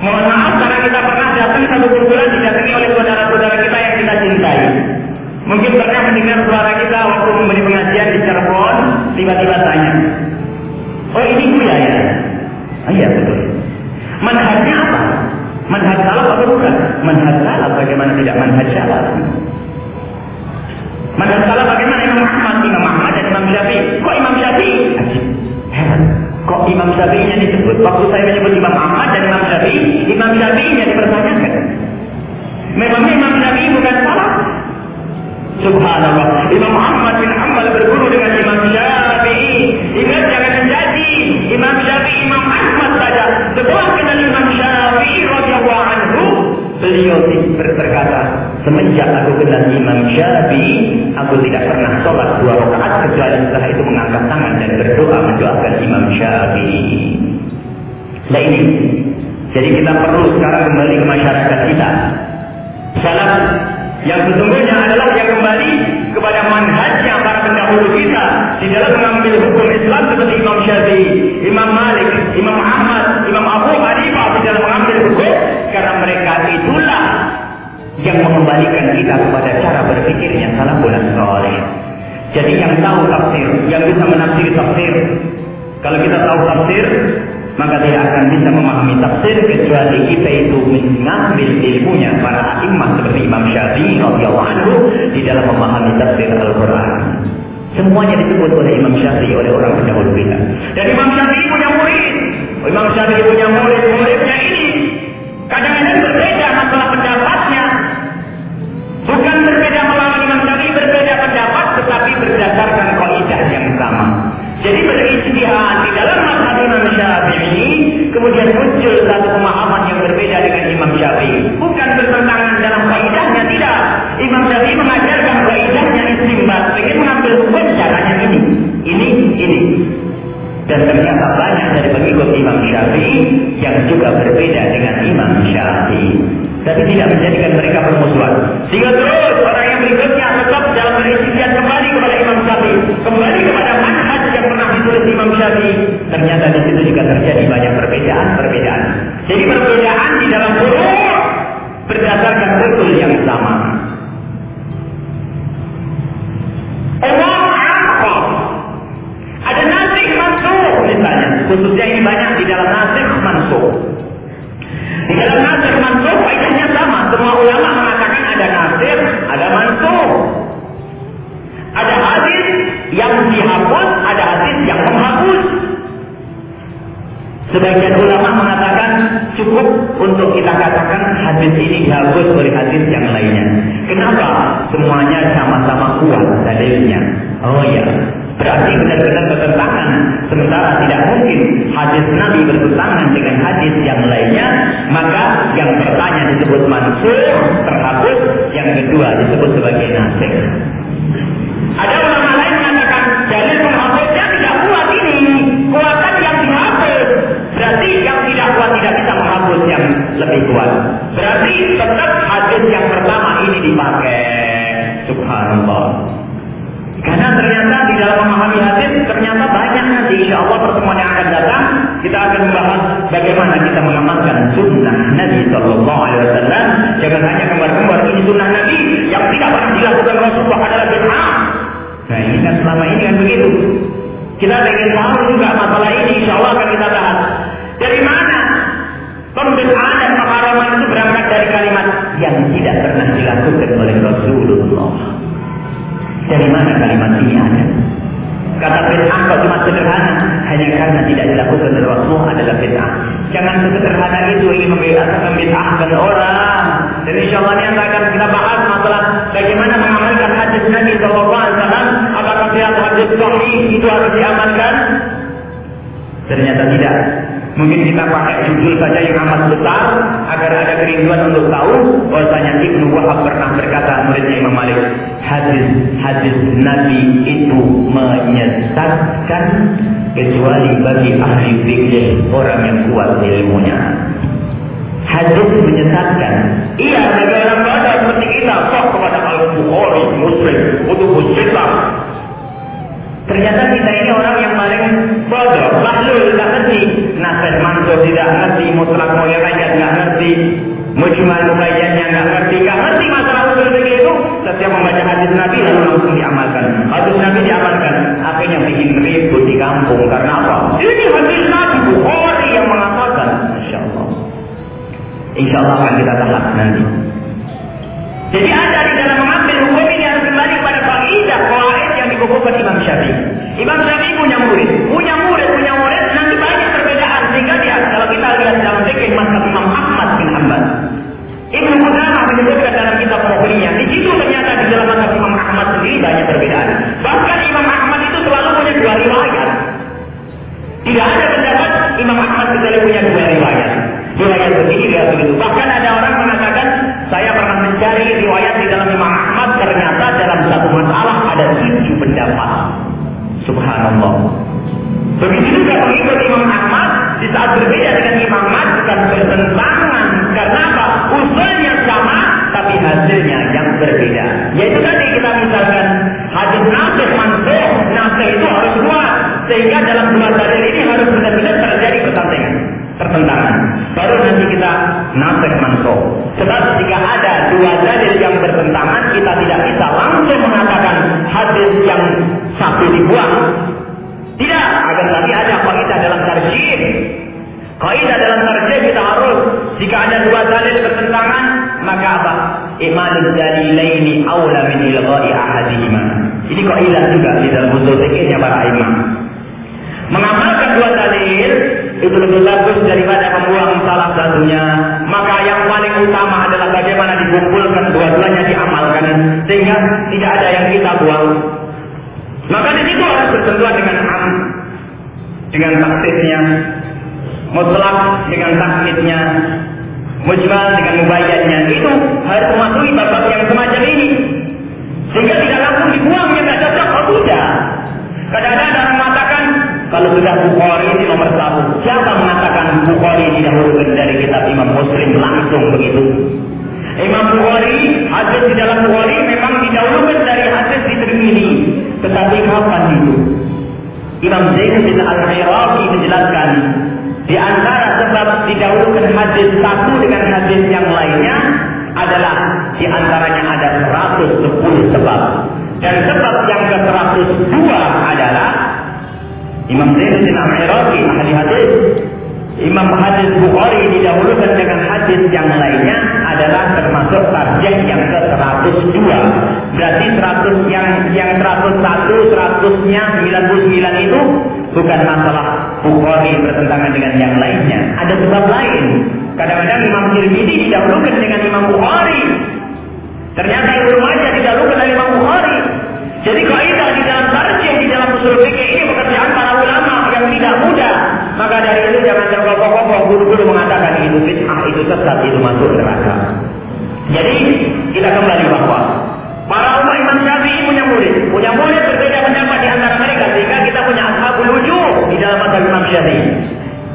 Mohon maaf karena kita pernah datang satu kumpulan didatangi oleh saudara-saudara kita yang kita cintai. Mungkin pernah mendengar suara kita waktu memberi pengajian di Cirebon, tiba-tiba tanya, oh ini Buya ya? Ah, iya betul. Manhajnya apa? Manhaj salaf atau bukan? Manhaj salaf bagaimana tidak manhaj salaf? Manhaj salaf bagaimana? Imam Ahmad dan Imam Syafi'i. Kok Imam Syafi'i? Heran. Kok Imam Syafi'inya disebut? Waktu saya menyebut Imam Ahmad dan Imam Syafi'inya dipertanyakan. Memangnya Imam Syafi'i bukan salaf? Subhanallah. Imam Ahmad bin Hanbal berguru dengan Imam Syafi'i. Ingat jangan menjadi Imam Syafi'i, Imam Ahmad saja. Setelah kenal Imam Syafi'i radhiyallahu anhu, beliau berkata, semenjak aku kenal Imam Syafi'i, aku tidak pernah sholat 2 rakaat kecuali setelah itu mengangkat tangan dan berdoa mendoakan Imam Syafi'i. Nah ini, jadi kita perlu sekarang kembali ke masyarakat kita. Salaf yang sesungguhnya adalah yang kembali kepada manhajnya para pendahulu kita di dalam mengambil hukum Islam seperti Imam Syafi'i, Imam Malik, Imam Ahmad, Imam Abu Hanifah di dalam mengambil hukum, karena mereka itulah yang mengembalikan kita kepada cara berpikirnya salafun saleh. Jadi yang tahu tafsir, yang bisa menafsir tafsir, kalau kita tahu tafsir, maka tidak akan bisa memahami tafsir kecuali kita itu mengambil ilmunya para a'immah seperti Imam Syafi'i radhiyallahu anhu di dalam memahami tafsir Al-Quran. Semuanya disebut oleh Imam Syafi'i oleh orang pendahulu kita. Dan Imam Syafi'i punya murid. Imam Syafi'i punya muridnya ini kadang-kadang berbeda masalah pendapatnya. Bukan berbeda melawan Imam Syafi'i, berbeda pendapat, tetapi berdasarkan kaidah yang sama. Jadi berijtihad di dalam mazhab Imam Syafi'i, kemudian muncul satu pemahaman yang berbeda dengan Imam Syafi'i. Bukan bertentangan dalam kaidahnya, tidak. Imam Syafi'i mengajarkan kaidahnya istinbat, ingin mengambil hukum caranya ini. Dan ternyata banyak dari pengikut Imam Syafi'i yang juga berbeda dengan Imam Syafi'i. Tapi tidak menjadikan mereka bermusuhan. Sehingga terus orang yang berikutnya tetap dalam berijtihad kembali kepada Imam Syafi'i, kembali kepada manhaj yang pernah ditulis Imam Syafi'i. Ternyata di situ juga terjadi banyak perbedaan. Jadi perbedaan di dalam furu' berdasarkan usul yang sama. Ada nasikh mansukh misalnya, khususnya ini banyak di dalam nasikh mansukh. Di dalam nasikh mansukh kaidahnya sama. Semua ulama mengatakan ada nasikh, ada mansukh. Ada hadis yang dihapus, ada hadis yang menghapus. Sebagian ulama mengatakan cukup untuk kita katakan hadis ini dihapus oleh hadis yang lainnya. Kenapa? Semuanya sama-sama kuat dalilnya. Oh ya, berarti benar-benar bertentangan. Sementara tidak mungkin hadis Nabi bertentangan dengan hadis yang lainnya, maka yang pertama disebut mansukh, terhapus, yang kedua disebut sebagai nasikh. Ada ulama lain mengatakan dalil penghapusnya tidak kuat ini, kuatan yang dihapus. Berarti yang tidak kuat tidak bisa menghapus yang lebih kuat. Berarti tetap hadis yang pertama ini dipakai. Subhanallah. Karena ternyata di dalam memahami hadis ternyata banyak nanti insya Allah pertemuan yang akan datang kita akan membahas bagaimana kita mengamalkan sunnah Nabi Sallallahu Alaihi Wasallam. Jangan hanya kembar-kembar ini sunnah Nabi yang tidak pernah dilakukan Rasulullah adalah bid'ah. Nah ini kan selama ini kan begitu. Kita ingin tahu juga masalah ini insya Allah akan kita bahas. Dari mana pembid'ahan dan pengharaman itu berangkat dari kalimat yang tidak pernah dilakukan oleh Rasulullah. Dari mana kalimat ini ada? Kata bid'ah kok cuma sederhana, hanya karena tidak dilakukan oleh Rasulullah adalah bid'ah. Jangan sesederhana itu ingin membid'ahkan orang. Dan insyaallah ini akan kita bahas masalah bagaimana mengamalkan hadis Nabi SAW. Apakah hadis sahih itu harus diamalkan? Ternyata tidak. Mungkin kita pakai judul saja yang amat besar agar ada kerinduan untuk tahu bahwasanya Ibnu Wahab pernah berkata, muridnya Imam Malik, hadis Nabi itu menyesatkan kecuali bagi ahli fikih, orang yang kuat ilmunya. Hadis menyesatkan. Iya, bagi orang badan seperti kita, kok kepada Al-Bukhari, Muslim, untuk Muslim. Ternyata kita ini orang yang paling bodoh, bahlul, tidak ngerti. Nasir Mansur tidak ngerti, mutlak mu'ayyad tidak ngerti, mujmal muqayyadnya tidak ngerti masalah usul fikih itu. Setiap membaca hadis Nabi lalu langsung diamalkan. Hadis Nabi diamalkan, akhirnya bikin ribut di kampung. Karena apa? Ini hadis Nabi Bukhari yang mengatakan. Insya Allah akan kita bahas nanti. Jadi ada di dalam mengambil hukum ini harus kembali pada kaidah yang dikukuhkan Imam Syafi'i. Imam Syafi'i punya murid, nanti banyak perbedaan sehingga dia, kalau kita lihat dalam fikih mazhab Imam Ahmad bin Hanbal, Ibnu Qudamah menyebutkan dalam kitab Mughninya, di situ ternyata di dalam mazhab Imam Ahmad sendiri banyak perbedaan. Bahkan Imam Ahmad itu selalu punya 2 riwayat. Tidak ada pendapat Imam Ahmad kecuali punya 2 riwayat. Riwayat begini, riwayat begitu. Bahkan ada orang mengatakan, saya pernah mencari riwayat di dalam Imam Ahmad, ternyata dalam satu masalah ada 7 pendapat. Subhanallah. Begitu juga pengikut Imam Ahmad, di saat berbeda dengan Imam Ahmad bukan bertentangan. Karena apa? Usulnya sama, tapi hasilnya yang berbeda. Yaitu tadi kita misalkan hadis nasih mansukh, nasih itu harus kuat, sehingga dalam 2 dalil ini harus benar-benar terjadi pertentangan. Baru nanti kita nasih mansukh. Sebab jika ada 2 dalil yang bertentangan, kita tidak bisa langsung mengatakan hadis yang satu dibuang. Tidak, agar tadi ada kaidah dalam tarjih. Kaidah dalam tarjih kita harus, jika ada 2 dalil bertentangan, maka apa? Imalul dalilaini aula min ilgha'i ahadihima. Ini kaidah juga di dalam usul fikihnya para imam. Mengamalkan 2 dalil itu lebih bagus daripada membuang salah satunya. Maka yang paling utama adalah bagaimana dikumpulkan 2-duanya diamalkan, sehingga tidak ada yang kita buang. Maka di situ harus bersentuhan dengan taksisnya, mutlak dengan taksisnya, mujmal dengan mubayyadnya. Itu harus mematuhi bab-bab yang semacam ini, sehingga tidak langsung dibuang yang tidak cocok. Oh tidak. Kadang-kadang ada orang mengatakan kalau sudah Bukhari ini nomor 1. Siapa mengatakan Bukhari didahulukan dari kitab Imam Muslim langsung begitu? Imam Bukhari, hadis di dalam Bukhari memang didahulukan dari hadis di Tirmidzi. Tetapi kapan itu? Imam Zainuddin Al-Iraqi menjelaskan, di antara sebab didahulukan hadis satu dengan hadis yang lainnya adalah di antaranya ada 110 sebab. Dan sebab yang ke-102 adalah Imam Zainuddin Al-Iraqi ahli hadis. Imam hadis Bukhari didahulukan dengan hadis yang lainnya adalah termasuk tarjih yang ke-102. Berarti 100 yang 101, 100-nya 99 itu bukan masalah Bukhari bertentangan dengan yang lainnya. Ada sebab lain. Kadang-kadang Imam Tirmidzi didahulukan dengan Imam Bukhari. Ternyata Ibnu Majah didahulukan oleh Imam Bukhari. Jadi kaidah di dalam tarjih, di dalam usul fikih ini pekerjaan para ulama yang tidak mudah. Maka dari itu jangan tergopoh-gopoh guru-guru mengatakan itu bid'ah, itu sesat, itu masuk neraka. Jadi kita kembali bahwa para ulama Imam Syafi'i punya murid berbeda pendapat di antara mereka, sehingga kita punya ashabul wujuh di dalam mazhab Imam Syafi'i.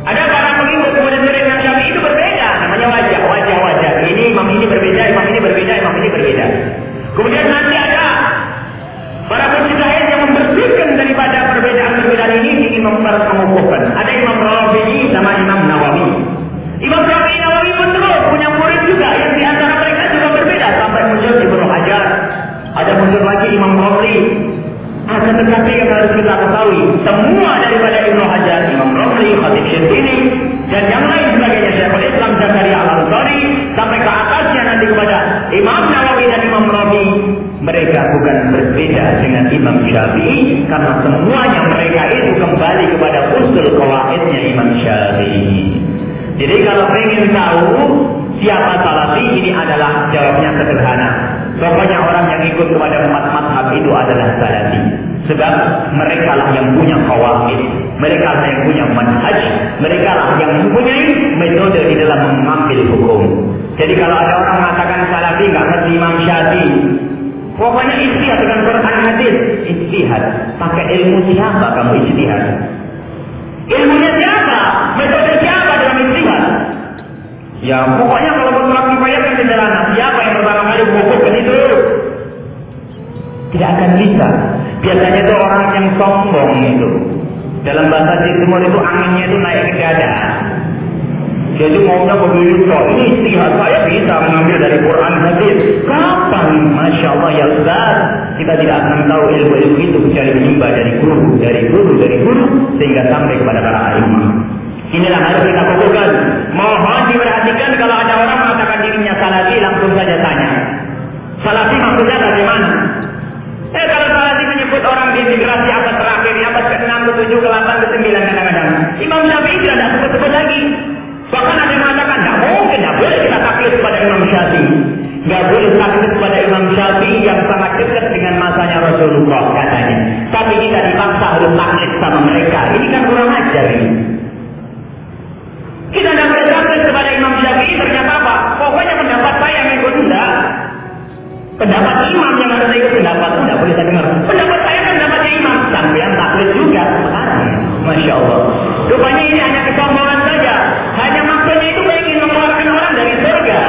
Ada para pengikut murid-murid Imam Syafi'i itu berbeda, namanya wajah. Ini imam ini berbeda, imam ini berbeda, imam ini berbeda. Kemudian nanti ada para mujtahid yang membersihkan daripada perbedaan-perbedaan ini, ingin mengukuhkan. Ada Imam Rafi'i sama Imam Nawawi. Imam Rafi'i Nawawi pun terus punya murid juga yang di antara mereka juga berbeda, sampai muncul Ibnu Hajar. Ada muncul lagi Imam Romli. Akan tetapi yang harus kita ketahui, semua daripada Ibnu Hajar, Imam Romli, Khatib Syirkini, dan yang lain sebagainya, Syekhul Islam Zakaria Al-Ansari, sampai ke atasnya nanti kepada Imam Nawawi dan Imam Rafi, mereka bukan berbeda dengan Imam Syafi'i, karena semuanya mereka itu kembali kepada usul qawaidnya Imam Syafi'i. Jadi kalau ingin tahu siapa salafi, ini adalah jawabnya sederhana. Pokoknya orang yang ikut kepada empat mazhab itu adalah salafi. Sebab mereka lah yang punya qawaid, mereka lah yang punya manhaj, mereka lah yang mempunyai metode di dalam mengambil hukum. Jadi kalau ada orang mengatakan salafi nggak ngerti Imam Syafi'i, pokoknya ijtihad dengan Quran hadis. Ijtihad, pakai ilmu siapa kamu ijtihad? Ilmunya siapa? Metode siapa dalam ijtihad? Ya pokoknya kalau mutlak kifayah kan sederhana. Siapa yang pertama kali mengukuhkan itu? Tidak akan bisa. Biasanya itu orang yang sombong itu. Dalam bahasa Timur itu anginnya itu naik ke dada. Jadi maunya begitu. Ini ijtihad saya bisa mengambil dari Quran hadis. Kapan? Masya Allah ya Ustaz. Kita tidak akan tahu ilmu-ilmu itu kecuali menimba dari guru, sehingga sampai kepada para imam. Inilah harus kita fokuskan. Mohon diperhatikan kalau ada orang mengatakan dirinya salafi, langsung saja tanya. Salafi maksudnya bagaimana? Kalau salafi menyebut orang di generasi abad terakhir, abad ke-6, ke-7, ke-8, ke-9 kadang-kadang. Imam Syafi'i tidak sebut-sebut lagi. Bahkan ada yang mengatakan, tidak mungkin, tidak boleh kita taklid kepada Imam Syafi'i. Tidak boleh taklid kepada Imam Syafi'i yang sangat dekat dengan masanya Rasulullah katanya. Tapi kita dipaksa harus taklid sama mereka. Ini kan kurang ajar ini. Kita tidak boleh taklid kepada Imam Syafi'i, ternyata apa? Pokoknya pendapat saya yang ikut enggak. Pendapat imam yang harus ikut pendapat tidak boleh saya dengar. Pendapat saya kan pendapatnya imam. Sampai taklid juga sekarang. Masya Allah. Rupanya ini hanya kesombongan saja. Hanya maksudnya itu ingin mengeluarkan orang dari surga.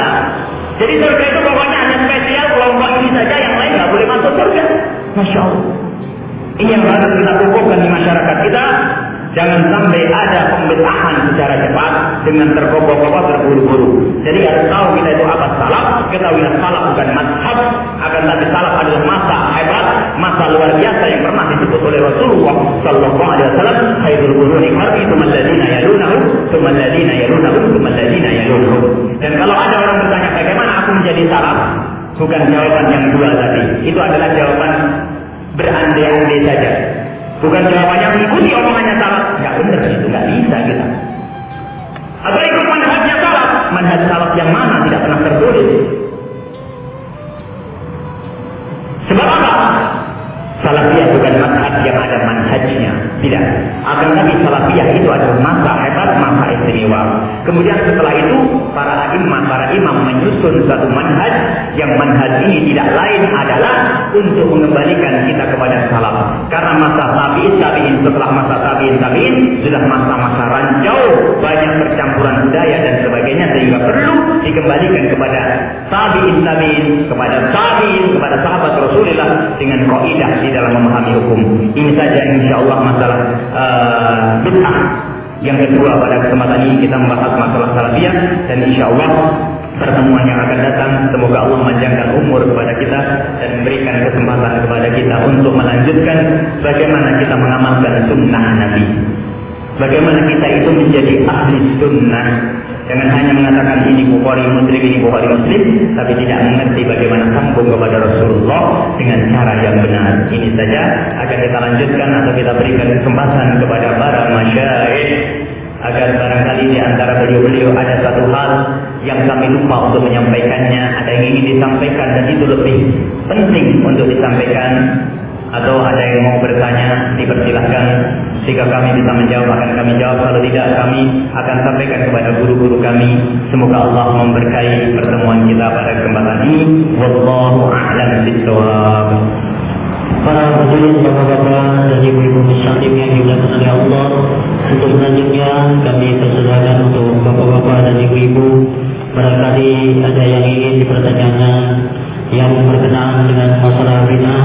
Jadi surga itu pokoknya hanya spesial kelompok ini saja, yang lain nggak boleh masuk surga. Masya Allah. Ini yang harus kita kukuhkan di masyarakat kita. Jangan sampai ada pembedaan secara cepat dengan terkoboh-koboh terburu-buru. Jadi harus tahu kita itu apa salaf. Ketahuilah salaf bukan mazhab, akan tapi salaf adalah masa hebat, masa luar biasa yang pernah disebut oleh Rasulullah sallallahu alaihi wasallam, khairul quruni qarni tsumma alladziina yalunahum tsumma alladziina yalunahum tsumma alladziina yalunahum. Dan kalau ada orang bertanya bagaimana aku menjadi salaf, bukan jawaban yang dua tadi. Itu adalah jawaban berandai-andai saja. Bukan jawabannya mengikuti omongannya salaf. Nggak benar itu, nggak bisa kita. Atau ikut manhajnya salaf. Manhaj salaf yang mana tidak pernah tertulis. Sebab apa? Salafiyah bukan mazhab yang ada manhajnya. Tidak. Akan tapi salafiyah itu adalah masa hebat, masa istimewa. Kemudian setelah itu para imam menyusun satu manhaj, yang manhaj ini tidak lain adalah untuk mengembalikan kita kepada salaf. Karena masa tabi'in, setelah masa tabi'in sudah masa-masa rancau, banyak percampuran budaya dan sebagainya, sehingga perlu dikembalikan kepada tabi'in, kepada sahabat Rasulullah dengan kaidah di dalam memahami hukum. Ini saja insyaallah masalah bid'ah. Yang kedua, pada kesempatan ini kita membahas masalah salafiyah, dan insyaallah pertemuan yang akan datang semoga Allah memanjangkan umur kepada kita dan memberikan kesempatan kepada kita untuk melanjutkan bagaimana kita mengamalkan sunnah Nabi, bagaimana kita itu menjadi ahli sunnah. Jangan hanya mengatakan ini Bukhari Muslim, tapi tidak mengerti bagaimana sambung kepada Rasulullah dengan cara yang benar. Ini saja akan kita lanjutkan atau kita berikan kesempatan kepada para masyayikh agar barangkali di antara beliau-beliau ada satu hal yang kami lupa untuk menyampaikannya, ada yang ingin disampaikan dan itu lebih penting untuk disampaikan, atau ada yang mau bertanya, dipersilahkan. Jika kami bisa menjawab akan kami jawab, kalau tidak kami akan sampaikan kepada guru-guru kami. Semoga Allah memberkahi pertemuan kita pada kesempatan ini. Wallahu a'lam bishawab. Para hadirin bapak-bapak dan ibu-ibu muslim yang dimuliakan oleh Allah, untuk selanjutnya kami persilakan untuk bapak-bapak dan ibu-ibu, barangkali ada yang ingin dipertanyakan yang berkenaan dengan masalah bid'ah,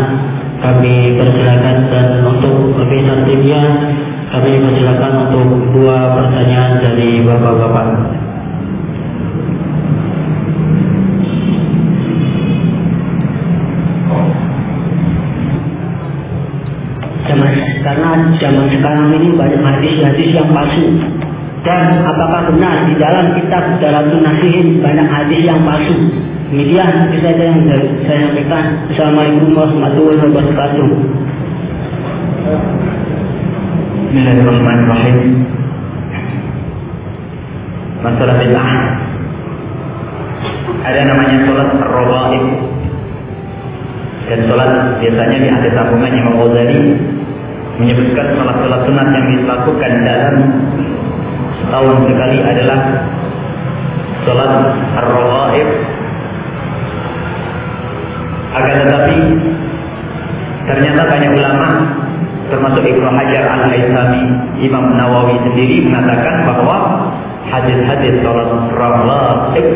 kami persilakan. Dan untuk lebih tertibnya kami persilakan untuk 2 pertanyaan dari bapak-bapak. Karena zaman sekarang ini banyak hadis-hadis yang palsu. Dan apakah benar di dalam kitab Dalatun Nasihin banyak hadis yang palsu? Demikian itu saja yang saya sampaikan. Assalamualaikum warahmatullahi wabarakatuh. Bismillahirrahmanirrahim. masalah bid'ah. Ada namanya sholat ar-rawaib. Dan sholat biasanya di akhir sambungan Imam Ghazali menyebutkan sholat-sholat sunat yang dilakukan dalam setahun sekali adalah sholat ar-rawaib. Akan tetapi ternyata banyak ulama termasuk Ibnu Hajar Al-Haythami, Imam Nawawi sendiri mengatakan bahwa hadis-hadis sholat rawatib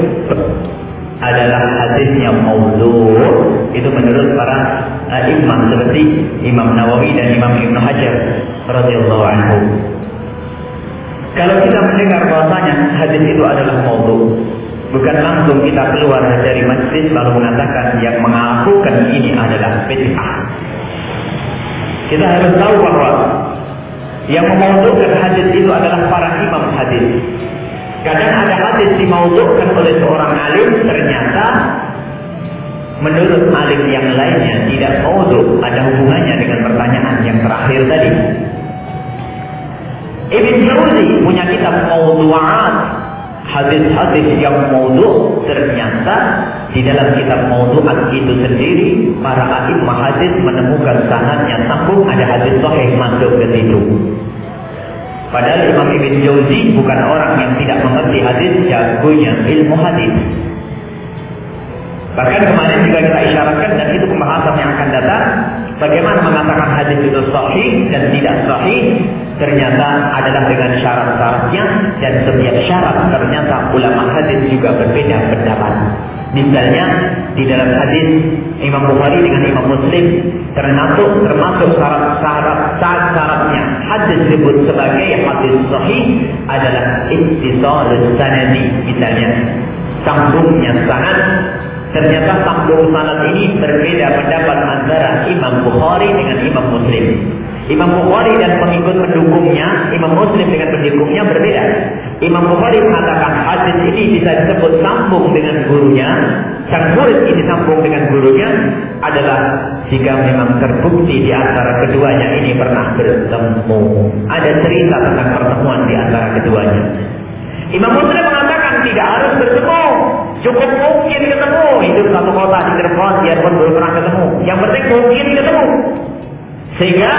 adalah hadisnya maudhu'. Itu menurut para imam seperti Imam Nawawi dan Imam Ibnu Hajar radhiyallahu anhu. Kalau kita mendengar bahwasanya hadis itu adalah maudhu', bukan langsung kita keluar dari masjid lalu mengatakan yang mengakukan ini adalah bid'ah. Kita harus tahu bahwa yang memaudhu'kan hadis itu adalah para imam hadis. Kadang ada hadis dimaudhu'kan oleh seorang alim, ternyata menurut alim yang lainnya tidak maudhu', ada hubungannya dengan pertanyaan yang terakhir tadi. Ibn Jauzi punya kitab Mawdu'at, hadis-hadis yang maudhu'. Ternyata di dalam kitab Mawdu'at itu sendiri para a'immah hadis menemukan sanadnya sambung, ada hadis sahih masuk ke situ. Padahal Imam Ibn Jauzi bukan orang yang tidak mengerti hadis, jagonya ilmu hadis. Bahkan kemarin juga kita isyaratkan, dan itu pembahasan yang akan datang, bagaimana mengatakan hadis itu sahih dan tidak sahih. Ternyata adalah dengan syarat-syaratnya, dan setiap syarat ternyata ulama hadis juga berbeda pendapat. Misalnya di dalam hadis Imam Bukhari dengan Imam Muslim termasuk syaratnya hadis disebut sebagai hadis sahih adalah ittisalus sanadi. Misalnya sambungnya sanad, ternyata sambung sanad ini berbeda pendapat antara Imam Bukhari dengan Imam Muslim. Imam Bukhari dan pengikut pendukungnya, Imam Muslim dengan pendukungnya berbeda. Imam Bukhari mengatakan hadis ini bisa disebut sambung dengan gurunya, sang murid ini sambung dengan gurunya adalah jika memang terbukti di antara keduanya ini pernah bertemu. Ada cerita tentang pertemuan di antara keduanya. Imam Muslim mengatakan tidak harus bertemu, cukup mungkin ketemu. Hidup satu kota di Cirebon, biarpun belum pernah ketemu, yang penting mungkin ketemu. Sehingga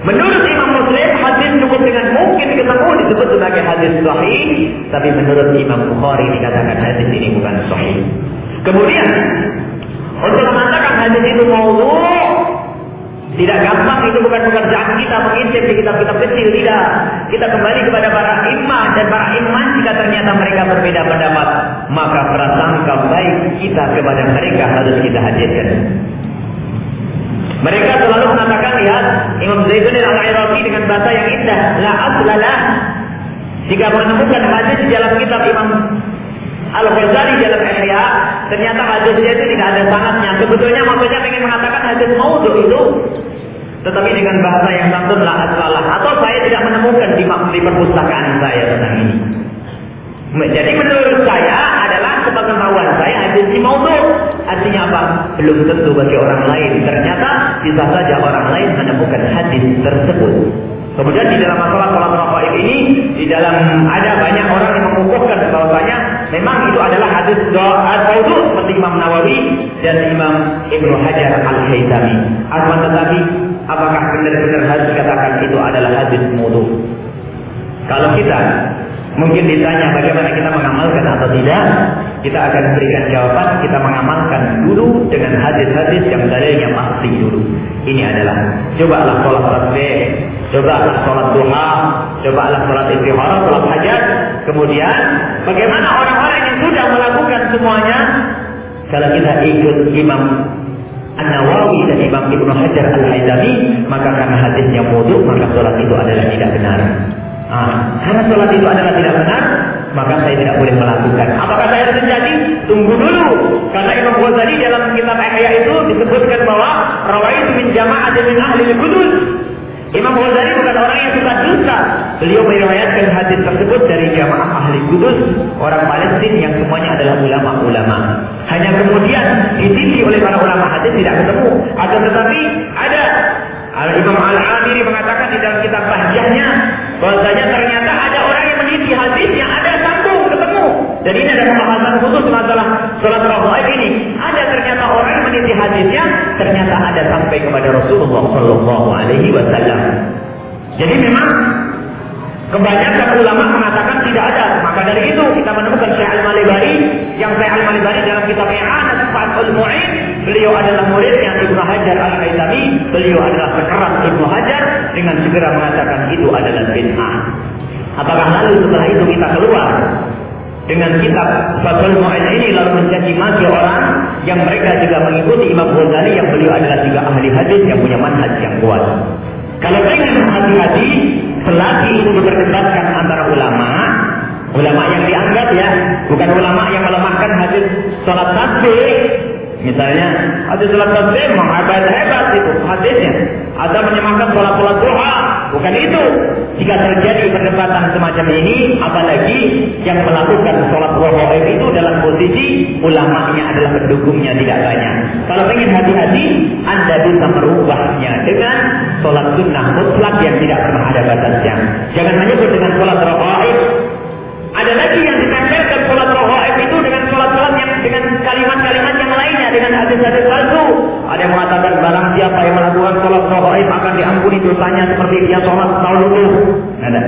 menurut Imam Muslim hadis cukup dengan mungkin ketemu disebut sebagai hadis sahih, tapi menurut Imam Bukhari dikatakan hadis ini bukan sahih. Kemudian untuk mengatakan hadis itu maudhu' tidak gampang, itu bukan pekerjaan kita mengintip di kitab-kitab kecil, tidak. Kita kembali kepada para imam, dan para imam jika ternyata mereka berbeda pendapat, maka prasangka baik kita kepada mereka harus kita hadirkan. Mereka selalu mengatakan, lihat Imam Zaidun al-Iraqi dengan bahasa yang indah, la aslalah. Jika menemukan hadis di dalam kitab Imam Al-Ghazali dalam Ihya, ternyata hadisnya itu tidak ada sanadnya. Sebetulnya maksudnya ingin mengatakan hadis maudhu' itu, tetapi dengan bahasa yang santun, la aslalah, atau saya tidak menemukan di perpustakaan saya tentang ini. Jadi menurut saya adalah sepengetahuan saya hadis ini maudhu'. Artinya apa? Belum tentu bagi orang lain. Ternyata bisa saja orang lain menemukan hadis tersebut. Kemudian di dalam masalah sholat rawatib ini, di dalam ada banyak orang yang mengukuhkan bahwasanya memang itu adalah hadis maudhu' seperti Imam Nawawi dan Imam Ibnu Hajar Al-Haythami. Akan tetapi apakah benar-benar harus dikatakan itu adalah hadis maudhu'? Kalau kita mungkin ditanya bagaimana kita mengamalkan atau tidak, kita akan berikan jawaban, kita mengamalkan dulu dengan hadis-hadis yang dalilnya pasti dulu. Ini adalah, cobalah sholat tasbih, cobalah sholat duha, cobalah sholat istihara, sholat hajat. Kemudian bagaimana orang-orang yang sudah melakukan semuanya? Kalau kita ikut Imam An-Nawawi dan Imam Ibnu Hajar Al-Haythami, maka karena hadisnya maudhu', maka sholat itu adalah tidak benar. Karena sholat itu adalah tidak benar, maka saya tidak boleh melakukan. Apakah saya harus menjadi? Tunggu dulu. Karena Imam Ghazali dalam kitab Ihya itu disebutkan bahwa rawaitu min jama'atin min ahli al-Qudus. Imam Ghazali bukan orang yang suka dusta. Beliau meriwayatkan hadis tersebut dari jamaah ahli Qudus, orang Palestina yang semuanya adalah ulama-ulama. Hanya kemudian dititi oleh para ulama hadis tidak ketemu. Akan tetapi ada Imam Al-Amiri mengatakan di dalam kitab Bahjahnya bahwasanya ternyata ada orang yang meneliti isi hadisnya ada sambung ketemu. Dan ini ada pembahasan khusus masalah sholat raghaib ini. Ada ternyata orang yang meniti hadisnya ternyata ada sampai kepada Rasulullah Shallallahu Alaihi Wasallam. Jadi memang kebanyakan ulama mengatakan tidak ada. Maka dari itu kita menemukan Syekh Al-Malibari, yang Syekh Al-Malibari dalam kitab I'anat Fathul Mu'in, beliau adalah muridnya Ibnu Hajar Al-Haytami, beliau adalah sekeras Ibnu Hajar dengan segera mengatakan itu adalah bid'ah. Apakah lalu setelah itu kita keluar dengan kitab Fathul Mu'in ini lalu mencaci maki orang yang mereka juga mengikuti Imam Ghazali yang beliau adalah juga ahli hadis yang punya manhaj yang kuat? Kalau ingin hati-hati, selagi itu diperdebatkan antara ulama yang dianggap ya, bukan ulama yang melemahkan hadis sholat tasbih. Misalnya hadis sholat tasbih memang hebat itu hadisnya, atau menyemangkan sholat duha, bukan itu. Jika terjadi perdebatan semacam ini, apalagi yang melakukan sholat raghaib itu dalam posisi ulamanya adalah pendukungnya tidak banyak. Kalau ingin hati-hati, Anda bisa merubahnya dengan sholat sunnah mutlak yang tidak pernah ada batasnya. Jangan menyebut dengan sholat raghaib. Ada lagi yang ditempelkan sholat raghaib itu dengan sholat-sholat yang dengan kalimat-kalimat yang lainnya, dengan hadis-hadis palsu. Ada yang mengatakan barang siapa yang melakukan sholat raghaib akan diampuni dosanya seperti dia sholat tahun lalu. Ada.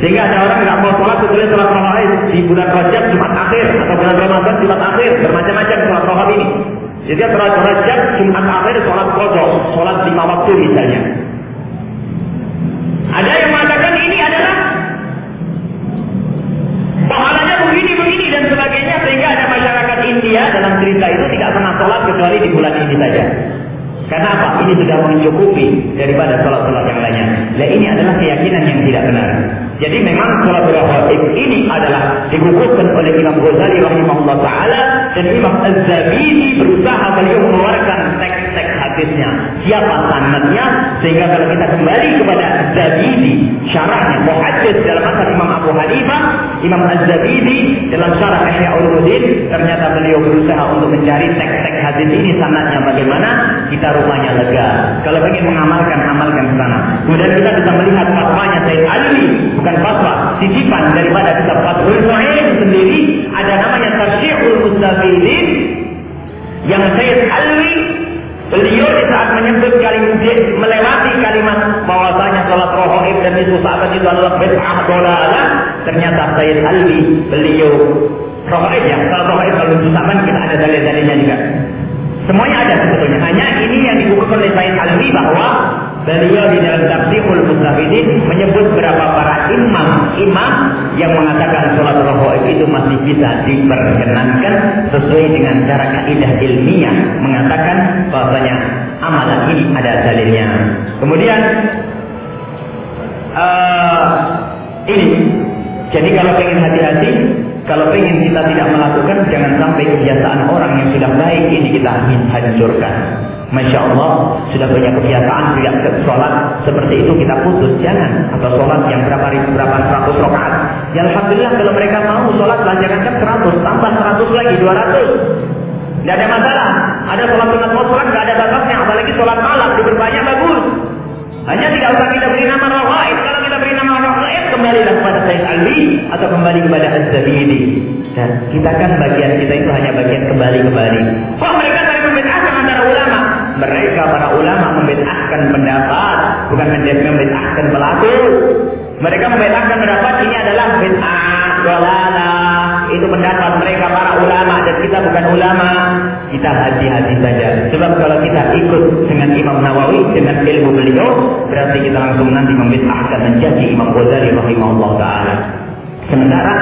Sehingga ada orang nggak mau sholat kecuali sholat raghaib di bulan Rajab Jumat akhir atau bulan Ramadan Jumat akhir, bermacam-macam sholat raghaib ini. Jadi sholat Rajab Jumat akhir sholat qadha, sholat 5 waktu misalnya. Ada yang mengatakan ini adalah pahalanya begini dan sebagainya, sehingga ada masyarakat India dalam cerita itu tidak pernah sholat kecuali di bulan ini saja. Karena apa? Ini sudah mencukupi daripada sholat-sholat yang lainnya. Nah, ini adalah keyakinan yang tidak benar. Jadi memang sholat raghaib ini adalah dikukuhkan oleh Imam Ghazali rahimahullah ta'ala, dan Imam Az-Zabidi berusaha beliau mengeluarkan teks-teks hadisnya, siapa sanadnya, sehingga kalau kita kembali kepada Az-Zabidi, syarahnya muhaddits dalam asal Imam Abu Hanifah, Imam Az-Zabidi dalam syarah Ihya Ulumuddin, ternyata beliau berusaha untuk mencari teks-teks hadis ini sanadnya bagaimana, kita rumahnya lega. Kalau ingin mengamalkan, amalkan ke sana. Kemudian kita bisa melihat fatwanya Said Alwi, bukan fatwa, titipan daripada kitab Fathul Mu'in sendiri, ada namanya Tarsyihul Mustafidin, yang Said Alwi beliau di saat menyebut melewati kalimat bahwasanya sholat raghaib dan itu sahabat itu adalah bid'ah dolalah, ternyata Said Alwi beliau raghaib ya, sholat raghaib kalau diusahakan kita ada dalil-dalilnya juga. Semuanya ada sebetulnya. Hanya ini yang dikukuhkan oleh Said Alwi bahwa beliau di dalam Tarsyihul Mustafidin menyebut beberapa para imam yang mengatakan sholat raghaib itu masih bisa diperkenankan sesuai dengan cara kaidah ilmiah, mengatakan bahwasanya amalan ini ada dalilnya. Kemudian ini, jadi kalau ingin hati-hati, kalau ingin kita tidak melakukan, jangan sampai kebiasaan orang yang sudah baik ini kita hancurkan. Masya Allah, sudah punya kebiasaan tidak sholat seperti itu kita putus, jangan. Atau sholat yang berapa 100 rakaat. Ya Alhamdulillah kalau mereka mau sholat, jangankan 100, tambah 100 lagi, 200. Tidak ada masalah. Ada sholat sunat mutlak, tidak ada batasnya. Apalagi sholat malam, diperbanyak bagus. Hanya tidak usah kita beri nama raghaib. Kalau kita beri nama raghaib, kembalilah kepada Said Alwi atau kembali kepada Az-Zabidi. Dan kita kan bagian kita itu hanya bagian kembali. Oh, mereka saling membid'ahkan antara ulama. Mereka para ulama membid'ahkan pendapat, bukan membid'ahkan pelaku. Mereka membid'ahkan pendapat, ini adalah bid'ah dolalah. Itu pendapat mereka para ulama, dan kita bukan ulama. Kita hati-hati saja. Sebab kalau kita ikut dengan Imam Nawawi, dengan ilmu beliau, berarti kita langsung nanti membid'ahkan menjadi Imam Ghazali rahimahullah ta'ala. Sementara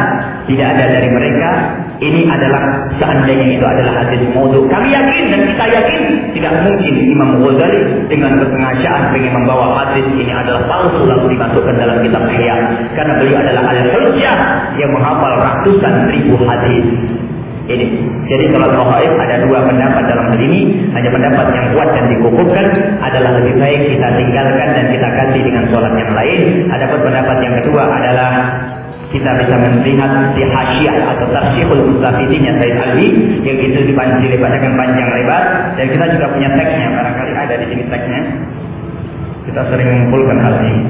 tidak ada dari mereka. Ini adalah seandainya itu adalah hadis maudhu. Kami yakin dan kita yakin tidak mungkin Imam Ghazali dengan kesengajaan ingin membawa hadis ini adalah palsu lalu dimasukkan dalam kitab Ihya. Karena beliau adalah al-hujjah yang menghafal ratusan ribu hadis. Ini. Jadi kalau raghaib ada dua pendapat dalam hal ini. Hanya pendapat yang kuat dan dikukuhkan adalah lebih baik kita tinggalkan dan kita ganti dengan sholat yang lain. Adapun pendapat yang kedua adalah kita bisa melihat di Hasyiyah atau Tarsyihul Mustafidinnya Said Alwi yang itu dibacakan panjang lebar, dan kita juga punya teksnya, barangkali ada di sini teksnya. Kita sering mengumpulkan hal ini.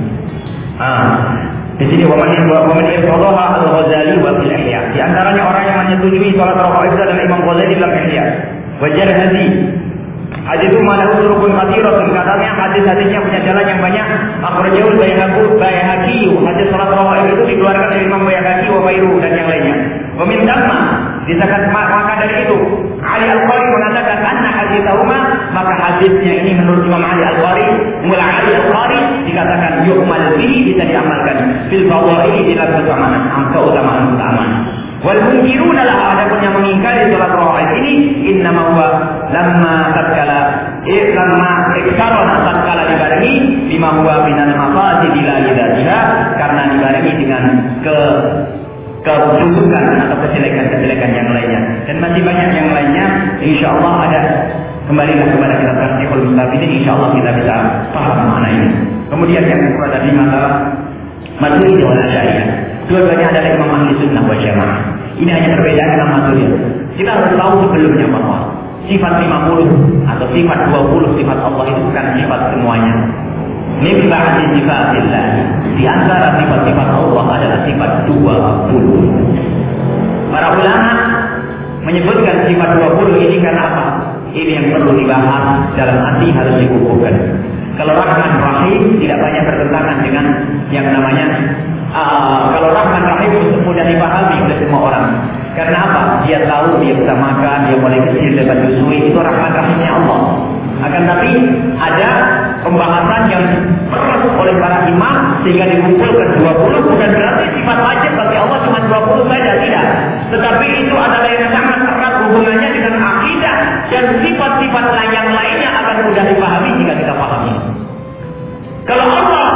Di sini waman irfadaha al-Ghazali wa fil Ihya. Di antaranya orang yang menyetujui salat rakaat itu adalah Imam Ghazali dalam Ihya. Wajar hadis. Hadis itu mana turukun kathiratun, katanya hadis-hadisnya punya jalan yang banyak. Akhrajahu Baihaqi, hadis salat rakaat itu dikeluarkan oleh Imam Baihaqi wa ghairuhu dan yang lainnya. Wa min damma, disangkat maka dari itu Ali Al-Qari mengatakan anna hadithahuma, maka hadisnya ini menurut Imam Ali Al-Qari, mula Ali Al-Qari dikatakan yu'mal bihi, bisa diamalkan fil fadhaili di dalam keutamaan. Wal munkiruna laha, adapun yang mengingkari salat rakaat ini innama huwa lamma tatkala dibarengi bima huwa minal mafasid la lidatiha, karena dibarengi dengan keburukan atau kejelekan-kejelekan yang lainnya, dan masih banyak yang lainnya. Insyaallah ada, kembalilah kepada kitab Tasrihul Mustafidin, insyaallah kita bisa paham makna ini. Kemudian yang kedua tadi masalah Maturidi wal Asy'ariyah, dua-duanya adalah imam ahli sunnah wal jamaah. Ini hanya perbedaan dalam Maturidi. Kita harus tahu sebelumnya bahwa sifat 50 atau sifat 20 sifat Allah itu bukan sifat semuanya. Min ba'di sifatillah, di antara sifat-sifat Allah adalah sifat 20. Para ulama menyebutkan sifat 20 ini karena apa? Ini yang perlu dibahas, dalam hati harus dikukuhkan. Kalau Rahman Rahim tidak banyak bertentangan dengan yang namanya kalau Rahman Rahim mudah dipahami oleh semua orang. Karena apa? Dia tahu, dia bisa makan, dia boleh kecil dapat menyusui, itu Rahman Rahimnya Allah. Akan tapi ada pembahasan yang perlu oleh para imam sehingga dikumpulkan 20, bukan berarti sifat wajib bagi Allah cuma 20 saja, tidak. Tetapi itu adalah yang sangat erat hubungannya dengan akidah, dan sifat-sifat yang lainnya akan mudah dipahami jika kita pahami. Kalau Allah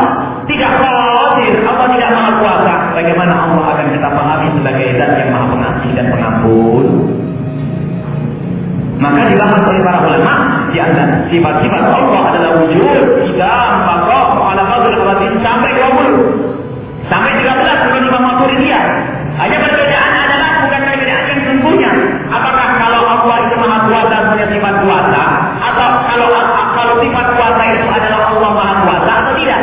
tidak qadir, Allah tidak maha kuasa, bagaimana Allah akan kita pahami sebagai zat yang maha pengasih dan pengampun? Maka dibahas oleh para ulama, di antara sifat-sifat Allah adalah wujud, idam, baqa, ala qadr qawatin, sampai 20. Sampai 13 menurut Imam Maturidiyah. Hanya perbedaan adalah bukan perbedaan yang sesungguhnya. Apakah kalau Allah itu maha kuasa punya sifat kuasa, atau kalau sifat kuasa itu adalah Allah maha kuasa atau tidak?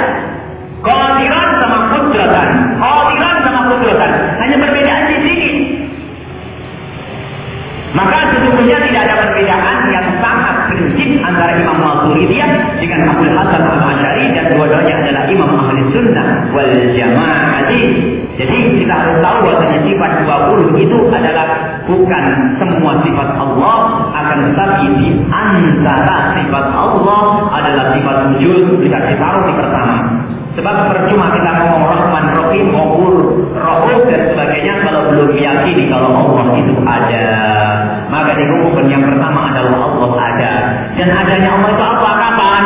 Qadiran sama qudratan, qadiran sama qudratan. Hanya perbedaan di sini. Maka sesungguhnya tidak ada perbedaan yang sangat prinsip antara Imam Maturidiyah dengan Abul Hasan Al-Asy'ari, dan dua-duanya adalah imam ahli sunnah wal jamaah. Jadi kita harus tahu bahwa sifat 20 itu adalah bukan semua sifat Allah, akan tetapi di antara sifat Allah adalah sifat wujud, bisa ditaruh di pertama. Sebab percuma kita ngomong Rahman, Rahim, Ghafur, Rauf dan sebagainya kalau belum meyakini kalau Allah itu ada. Maka dikukuhkan yang pertama adalah Allah ada. Dan adanya Allah itu apa? Kapan?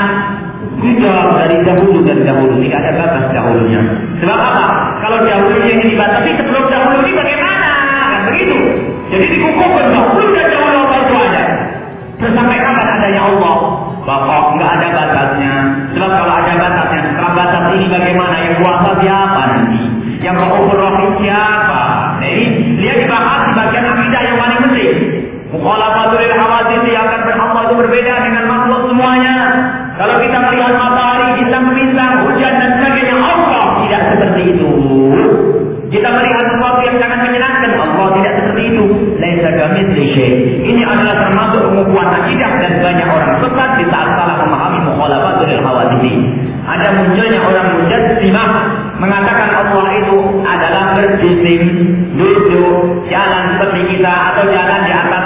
Tidak dari dahulu, tidak ada batas dahulunya. Sebab apa? Kalau dahulunya ini dibatasi, sebelum dahulu ini bagaimana? Kan begitu. Jadi dikukuhkan dahulu dan dahulu Allah itu ada. Sampai kapan adanya Allah? Bapak nggak ada batasnya. Sebab kalau ada batasnya, setelah batas ini bagaimana? Yang kuasa siapa nanti? Yang Ghafur Rahim siapa? Nah ini dia dibahas di bagian akidah yang paling penting. Mukhalafatul hawadits yang akan Allah itu berbeda dengan makhluk semuanya. Kalau kita melihat matahari, bintang-bintang, hujan dan sebagainya, Allah tidak seperti itu. Kita melihat sesuatu yang sangat menyenangkan, Allah tidak seperti itu. Laisa kamitslihi syai'. Ini adalah termasuk pengukuhan akidah, dan banyak orang sesat di saat salah memahami mukhalafatul hawadits. Ada munculnya orang mujassimah mengatakan Allah itu adalah berjisim, duduk, jalan seperti kita, atau jalan di atas,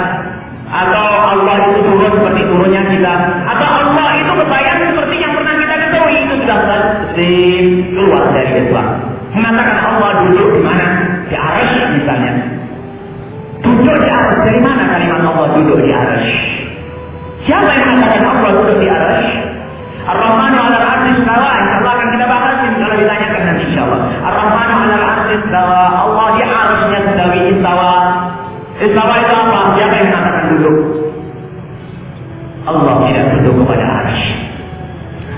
atau Allah itu turun seperti turunnya kita, atau Allah itu berbayang seperti yang pernah kita ketahui. Itu sudah pasti keluar dari Islam. Mengatakan Allah duduk di mana? Di arsy misalnya. Duduk di arsy, dari mana kalimat Allah duduk di arsy? Siapa yang mengatakan Allah duduk di arsy? Ar-Rahmanu 'alal 'arsy istawa. Insyaallah akan kita bahas kalau ditanyakan nanti insyaallah. Ar-Rahmanu 'alal 'arsy istawa. Allah di arsy-Nya sedang istawa. Istawa itu apa? Siapa yang mengatakan duduk? Allah tidak duduk kepada arsy.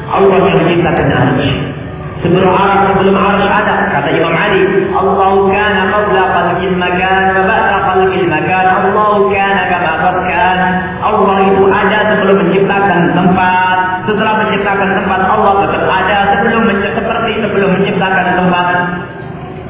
Allah yang menciptakan arsy. Sebelum arsy ada, kata Imam Ali, Allah kana qabla khalqil makan wa ba'da khalqil makan, Allah kana kama qad kana. Allah itu ada sebelum menciptakan tempat. Setelah menciptakan tempat, Allah tetap ada seperti sebelum menciptakan tempat.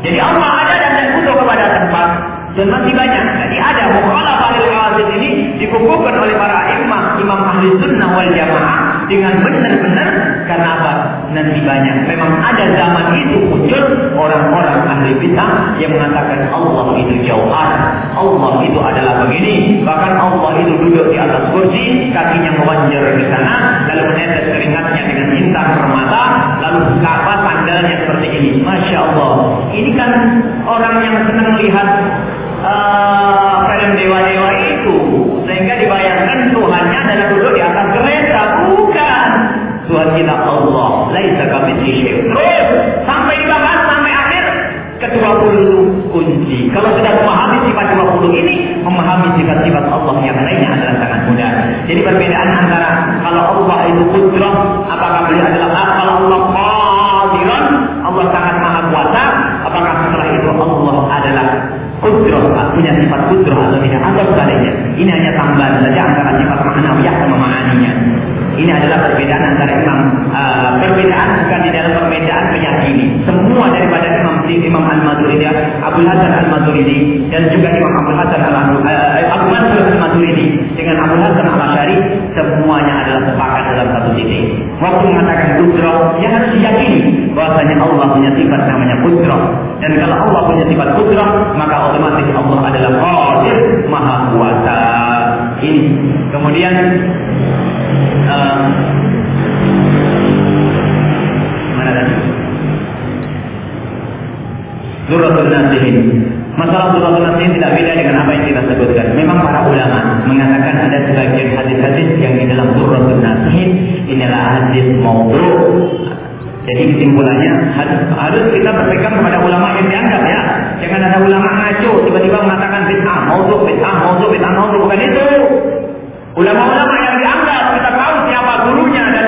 Jadi Allah ada dan butuh kepada tempat dan masih banyak. Jadi ada mukhalafah lil hawadits ini dikukuhkan oleh para imam ahli sunnah wal jamaah dengan benar-benar. Karena apa? Nanti banyak. Memang ada zaman itu muncul orang-orang ahli bid'ah yang mengatakan Allah itu jauhar, Allah itu adalah begini, bahkan Allah itu duduk di atas kursi, kakinya mewanjar di sana, lalu menetes keringatnya dengan intan permata, lalu apa sandalnya seperti ini. Masya Allah. Ini kan orang yang senang melihat film dewa-dewa itu, sehingga dibayangkan Tuhannya adalah duduk di atas kereta. Bukan. Tuhan kita Allah, laisa kamitslihi syai'. Terus sampai dibahas sampai akhir ke-20 kunci. Kalau sudah memahami sifat 20 ini, memahami sifat-sifat Allah yang lainnya adalah sangat mudah. Jadi perbedaan antara kalau Allah itu qudrah, apakah beliau adalah kalau Allah qadiran, Allah sangat maha kuasa, apakah setelah itu Allah adalah qudrah, punya sifat qudrah atau tidak, atau sebaliknya. Ini hanya tambahan saja antara sifat ma'nawiyah sama ma'aninya. Ini adalah perbedaan antara perbedaan bukan di dalam perbedaan meyakini. Semua daripada Imam Al-Maturidi, Abul Hasan Al-Maturidi, dan juga Imam Abul Hasan Abu Mansur Al-Maturidi dengan Abul Hasan Al-Asy'ari, semuanya adalah sepakat dalam satu titik. Waktu mengatakan qudrah, ya harus diyakini bahwasanya Allah punya sifat namanya qudrah. Dan kalau Allah punya sifat qudrah, maka otomatis Allah adalah qadir, maha kuasa. Ini. Kemudian mana tadi? Dzurratun Nasihin. Masalah Dzurratun Nasihin tidak beda dengan apa yang kita sebutkan. Memang para ulama mengatakan ada sebagian hadis-hadis yang di dalam Dzurratun Nasihin inilah hadis maudhu'. Jadi kesimpulannya harus kita berpegang kepada ulama yang dianggap ya. Jangan ada ulama ngaco tiba-tiba mengatakan bid'ah maudhu', bid'ah maudhu', bid'ah maudhu', bukan itu. Ulama-ulama yang dianggap kita tahu siapa gurunya dan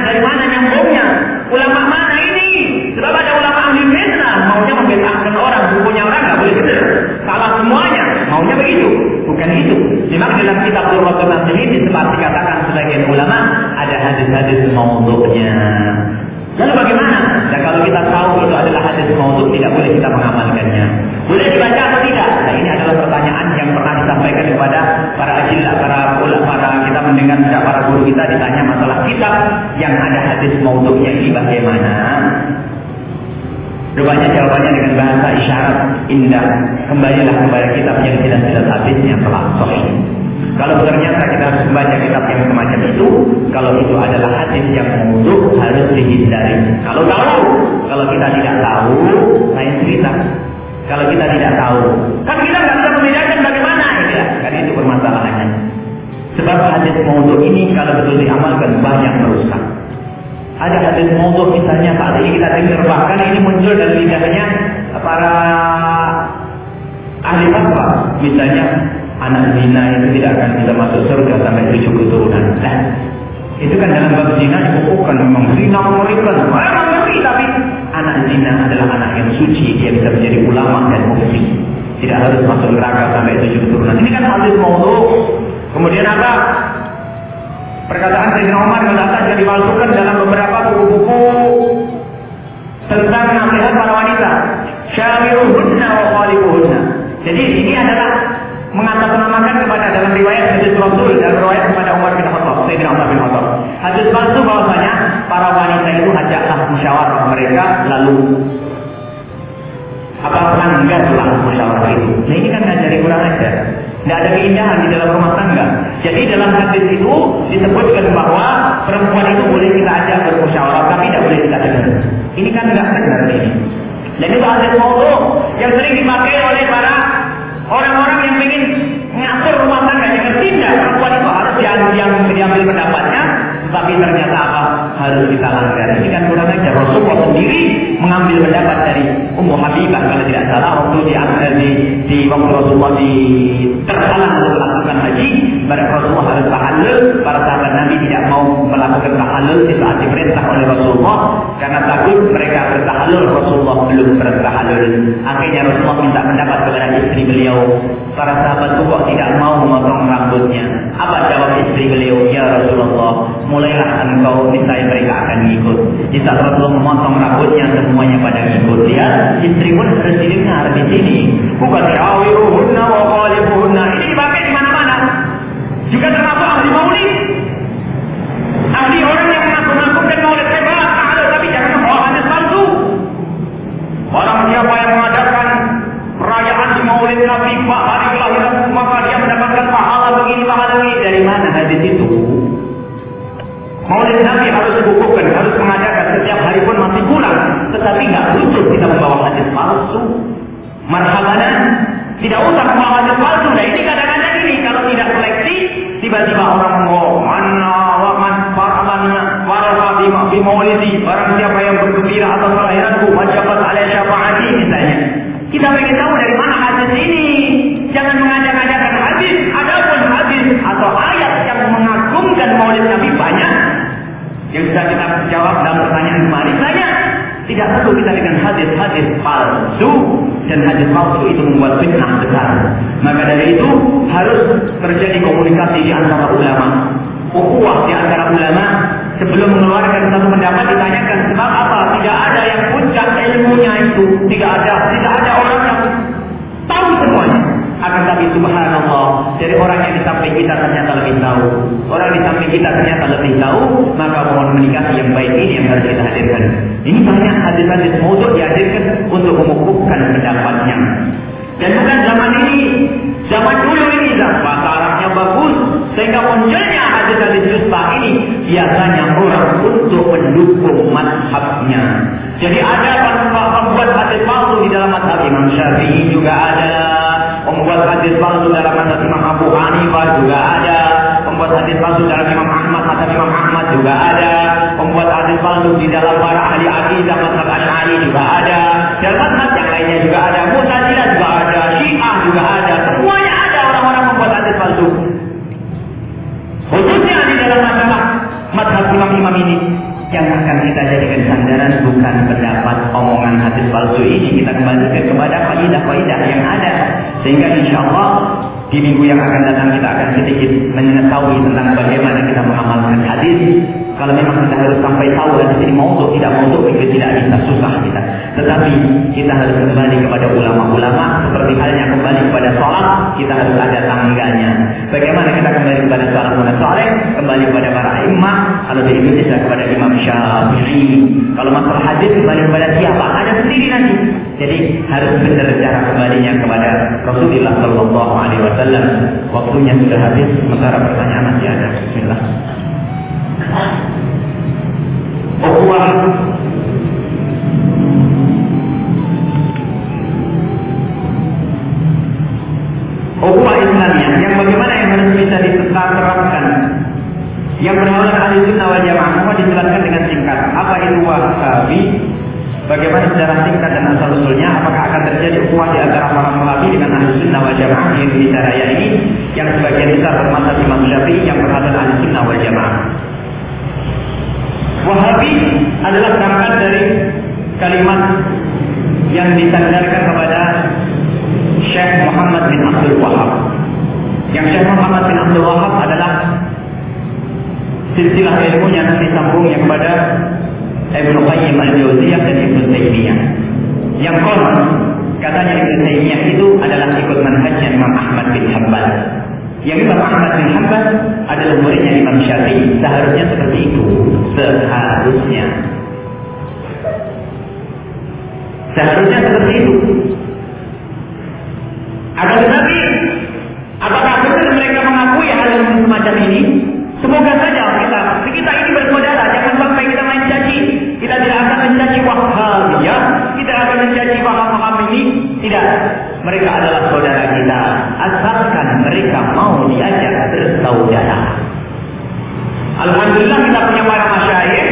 dari mana nyambungnya. Ulama mana ini? Sebab ada ulama ahli fitnah maunya membid'ahkan orang, bukunya orang nggak boleh benar. Salah semuanya, maunya begitu. Bukan itu. Memang dalam kitab Dzurratun Nasihin disebut dikatakan sebagian ulama ada hadis-hadis maudhu'nya. Lalu bagaimana? Dan kalau kita tahu itu adalah hadis maudhu', tidak boleh kita mengamalkannya. Boleh dibaca atau tidak? Nah, ini adalah pertanyaan yang pernah disampaikan kepada para ajillah, para kita mendengar juga para guru kita ditanya masalah kitab yang ada hadis maudhu'nya ini bagaimana? Rupanya jawabannya dengan bahasa isyarat indah. Kembalilah kepada kitab yang jelas-jelas hadisnya telah sahih. Kalau ternyata kita harus membaca kitab yang semacam itu, kalau itu adalah hadis yang maudhu', harus dihindari. Kalau kita tidak tahu, lain cerita. Kalau kita tidak tahu, kan kita nggak bisa membedakan bagaimana ya. Kan itu permasalahannya. Sebab hadis maudhu' ini kalau betul diamalkan banyak merusak. Ada hadis maudhu' misalnya saat ini kita dengar, bahkan ini muncul dari lidahnya para ahli fatwa, misalnya anak zina itu tidak akan bisa masuk surga sampai 7 keturunan. Nah, itu kan dalam bab zina dikukuhkan memang zina mengerikan. Memang ngeri, tapi anak zina adalah anak yang suci, dia bisa menjadi ulama dan mufti. Tidak harus masuk neraka sampai 7 keturunan. Ini kan hadis maudhu'. Kemudian apa? Perkataan Sayyidina Umar yang dimasukkan dalam beberapa buku-buku tentang nasihat para wanita. Syawiruhunna wa khalifuhunna. Jadi ini adalah mengatasnamakan kepada dalam riwayat hadis Rasul dan riwayat kepada Umar bin Khattab, Sayyidina Umar bin Khattab. Hadis palsu bahwasanya para wanita itu ajaklah musyawarah mereka lalu langgarlah musyawarah itu. Nah ini kan ngajari kurang ajar. Tidak ada keindahan di dalam rumah tangga. Jadi dalam hadis itu disebutkan bahwa perempuan itu boleh kita ajak bermusyawarah, tapi tidak boleh kita dengar. Ini kan nggak benar ini. Dan itu hadis maudhu' yang sering dipakai oleh para orang-orang yang ingin ngatur rumah tangga. Yang ngerti tidak perempuan itu harus diambil pendapatnya, tapi ternyata apa? Harus kita langgar. Ini kan kurang ajar. Rasulullah sendiri mengambil pendapat dari Ummu Habibah kalau tidak salah waktu di waktu Rasulullah terhalang untuk melakukan haji. Rasulullah harus tahallul. Para sahabat Nabi tidak mau melakukan tahallul di saat diperintah oleh Rasulullah karena takut mereka bertahallul, Rasulullah belum bertahallul. Akhirnya Rasulullah minta pendapat kepada istri beliau. Para sahabat kok tidak mau memotong rambutnya. Apa jawab istri beliau? Ya Rasulullah, mulailah engkau niscaya mereka akan ngikut. Di saat Rasulullah memotong rambutnya, semuanya pada ngikut. Lihat, istri pun harus didengar di sini. Bukan syawiruhunna wa qalibuhunna. Ini dipakai di mana-mana. Juga termasuk ahli maulid. Ahli orang yang mengaku-ngakukan maulid hebat, tapi jangan membawa hadis palsu. Orang siapa yang mengadakan perayaan di maulid Nabi hari kelahiran, maka dia mendapatkan pahala begini, pahala begini. Dari mana hadis itu? Maulid Nabi harus dikukuhkan, harus mengadakan setiap hari pun masih kurang. Tetapi nggak lucu kita membawa hadis palsu. Marhabana, tidak usah membawa hadis palsu. Nah ini kadang-kadang ini kalau tidak seleksi, tiba-tiba orang membawa mana waman paramannya warga di maulidi. Barang siapa yang bergembira atas kelahiranku, wajabat ala syafaati misalnya. Kita ingin tahu dari mana hadis ini. Jangan mengajak-ajakan hadis. Adapun hadis atau ayat yang mengagumkan maulid Nabi banyak. Yang bisa kita jawab dalam pertanyaan kemarin saja. Tidak perlu kita dengan hadis-hadis palsu. Dan hadis palsu itu membuat fitnah besar. Maka dari itu harus terjadi komunikasi di antara ulama. Ukhuwah di antara ulama. Sebelum mengeluarkan satu pendapat ditanyakan sebab apa? Tidak ada yang puncak ilmunya itu. Tidak ada orang yang tahu semuanya. Akan tapi subhanallah, dari orang yang di samping kita ternyata lebih tahu. Orang di samping kita ternyata lebih tahu. Maka komunikasi yang baik ini yang harus kita hadirkan. Ini banyak hadis-hadis maudhu' dihadirkan untuk mengukuhkan pendapatnya. Dan bukan zaman ini, zaman dulu ini bahasa Arabnya bagus, sehingga munculnya hadis-hadis dusta ini biasanya orang untuk mendukung mazhabnya. Jadi ada pembuat hadis palsu di dalam mazhab Imam Syafi'i juga ada, pembuat hadis palsu dalam mazhab Imam Abu Hanifah juga ada, pembuat hadis palsu dalam Imam Ahmad, mazhab Imam Ahmad juga ada, pembuat hadis palsu di dalam para ahli akidah mazhab Asy'ari juga ada, dan mazhab yang lainnya juga ada, Mu'tazilah juga ada, Syiah juga ada, semuanya ada orang-orang membuat hadis palsu. Khususnya di dalam masalah mazhab imam-imam ini. Yang akan kita jadikan sandaran bukan pendapat omongan hadis palsu ini. Kita kembalikan kepada kaidah-kaidah yang ada. Sehingga insya Allah di minggu yang akan datang kita akan sedikit mengetahui tentang bagaimana kita mengamalkan hadis. Kalau memang kita harus sampai tahu hadis ini maudhu' tidak maudhu' itu tidak bisa, susah kita. Tetapi kita harus kembali kepada ulama-ulama. Seperti halnya kembali kepada sholat, kita harus ada tangganya. Bagaimana kita kembali kepada salafun saleh, kembali kepada para imam. Kalau di Indonesia kepada Imam Syafi'i. Kalau masalah hadis kembali kepada siapa? Ada sendiri nanti. Jadi harus benar cara kembalinya kepada Rasulullah Sallallahu Alaihi Wasallam. Waktunya sudah habis, sementara pertanyaan masih ada. Bismillah. Ukhuwah Islamiyah yang bagaimana yang harus bisa diterapkan, yang berdaulat ahli sunnah wal jamaah, semua dijelaskan dengan singkat. Apa itu wahabi? Bagaimana secara singkat dan asal usulnya? Apakah akan terjadi ukhuwah di antara para wahabi dengan ahli sunnah wal jamaah di Indonesia Raya ini, yang sebagian besar bermazhab Imam Syafi'i, yang bermazhab ahli sunnah wal jamaah? Wahabi adalah berangkat dari kalimat yang disandarkan kepada Syekh Muhammad bin Abdul Wahab. Yang Syekh Muhammad bin Abdul Wahab adalah silsilah ilmu yang disambungnya kepada Ibnu Qayyim al-Jauziyah dan Ibnu Taimiyah. Yang konon katanya Ibnu Taimiyah itu adalah ikut manhajnya Imam Ahmad bin Hanbal. Yang Imam Ahmad bin Hanbal adalah muridnya Imam Syafi'i. Seharusnya seperti itu. Seharusnya seperti itu. Akan tetapi, apakah benar mereka mengakui hal yang semacam ini? Semoga saja kita ini bersaudara. Jangan sampai kita main caci. Kita tidak akan mencaci Wahhabiyah. Kita akan mencaci paham-paham ini. Tidak. Mereka adalah saudara kita. Asalkan mereka mau diajak bersaudara. Alhamdulillah kita punya para masyayikh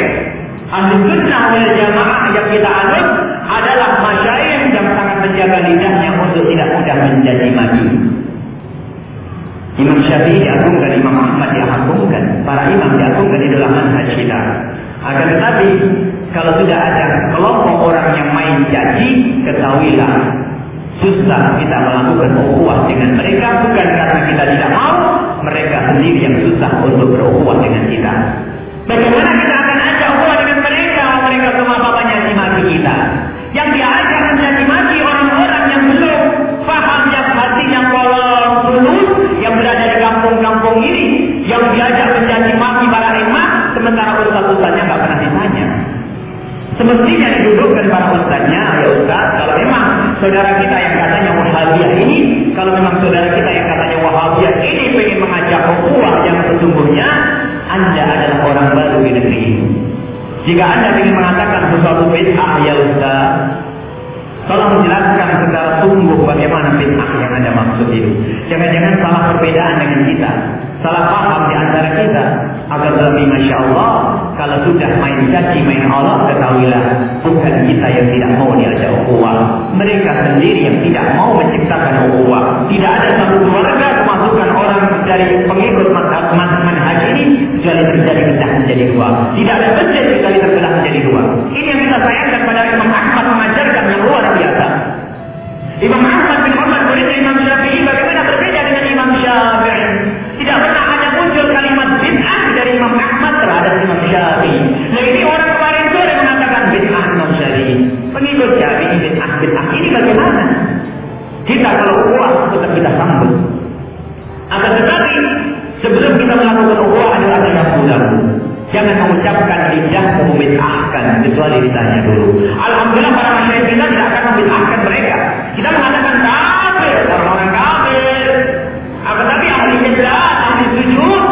ahli sunnah wal jamaah yang kita anut adalah masyayikh yang sangat menjaga lidahnya untuk tidak mudah mencaci maki. Imam Syafi'i diagungkan, Imam Ahmad diagungkan, para imam diagungkan di dalam manhaj kita. Akan tetapi kalau sudah ada kelompok orang yang main caci, ketahuilah susah kita melakukan ukhuwah dengan mereka, bukan karena kita tidak mau, mereka sendiri yang susah untuk berukhuwah dengan kita. Bagaimana kita akan ajak ukhuwah dengan mereka? Mereka semua bapaknya caci maki kita. Yang diajak mencaci maki orang-orang yang belum paham, yang hatinya kolong tulus, yang berada di kampung-kampung ini, yang diajak mencaci maki para imam, sementara ustaz-ustaznya nggak pernah ditanya. Semestinya didudukkan para ustaznya, ya ustaz, kalau memang saudara kita yang katanya Wahabiyah ini, kalau memang saudara kita yang katanya Wahabiyah ini pengen mengajak ukhuwah yang sesungguhnya, Anda adalah orang baru di negeri ini. Jika Anda ingin mengatakan sesuatu bid'ah, ya ustaz, tolong menjelaskan secara sungguh bagaimana bid'ah yang Anda maksud itu. Jangan-jangan salah perbedaan dengan kita, salah paham di antara kita. Agar lebih Masya Allah, kalau sudah main caci, main Allah, ketahuilah bukan kita yang tidak mau diajak ukhuwah, mereka sendiri yang tidak mau menciptakan ukhuwah. Tidak ada satu keluarga kemasukan orang dari pengikut manhaj ini kecuali terjadi bedah menjadi dua. Tidak ada masjid kecuali terbelah menjadi dua. Ini yang kita sayangkan pada Imam Ahmad mengajarkan yang luar biasa. Imam Ahmad bin Muhammad murid Imam Syafi'i bagaimana berbeda dengan Imam Syafi'i. Tidak pernah ada muncul kalimat bid'ah dari Imam Ahmad terhadap Imam Syafi'i. Nah ini orang kemarin sore mengatakan bid'ah Imam Syafi'i. Pengikut Syafi'i bid'ah ini bagaimana? Kita kalau ukhuwah tetap kita sambut. Akan tetapi sebelum kita melakukan ukhuwah adalah ada yang dahulu. Jangan mengucapkan lidahmu membid'ahkan kecuali ditanya dulu. Alhamdulillah para masyayikh kita tidak akan membid'ahkan mereka. Kita mengatakan kafir, orang-orang kafir. Akan tapi ahli qiblat, ahli sujud,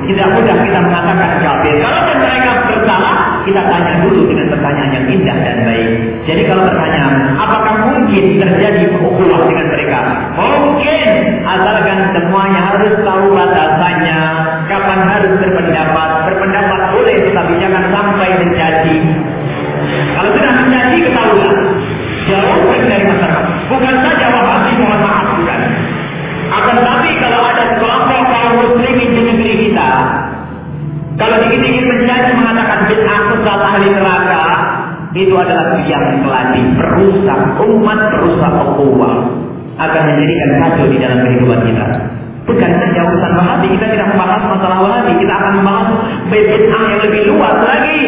tidak mudah kita mengatakan kafir. Kalau mereka bersalah, kita tanya dulu dengan pertanyaan yang indah dan baik. Jadi kalau pertanyaan, apakah mungkin terjadi ukhuwah dengan mereka? Mungkin, asalkan semuanya harus tahu batasannya, kapan harus berpendapat. Berpendapat boleh, tetapi jangan sampai mencaci. Kalau sudah mencaci, ketahuilah jauhkan dari masyarakat. Bukan saja Wahabi, mohon maaf, bukan. Akan tetapi kalau ada kelompok kaum muslimin di negeri kita, kalau dikit-dikit mencaci mengatakan bid'ah sesat ahli neraka, itu adalah yang keladi, perusak umat, perusak ukhuwah, akan menjadikan kacau di dalam kehidupan kita. Bukan saja urusan Wahabi, kita tidak membahas masalah Wahabi, kita akan membahas bid'ah yang lebih luas lagi.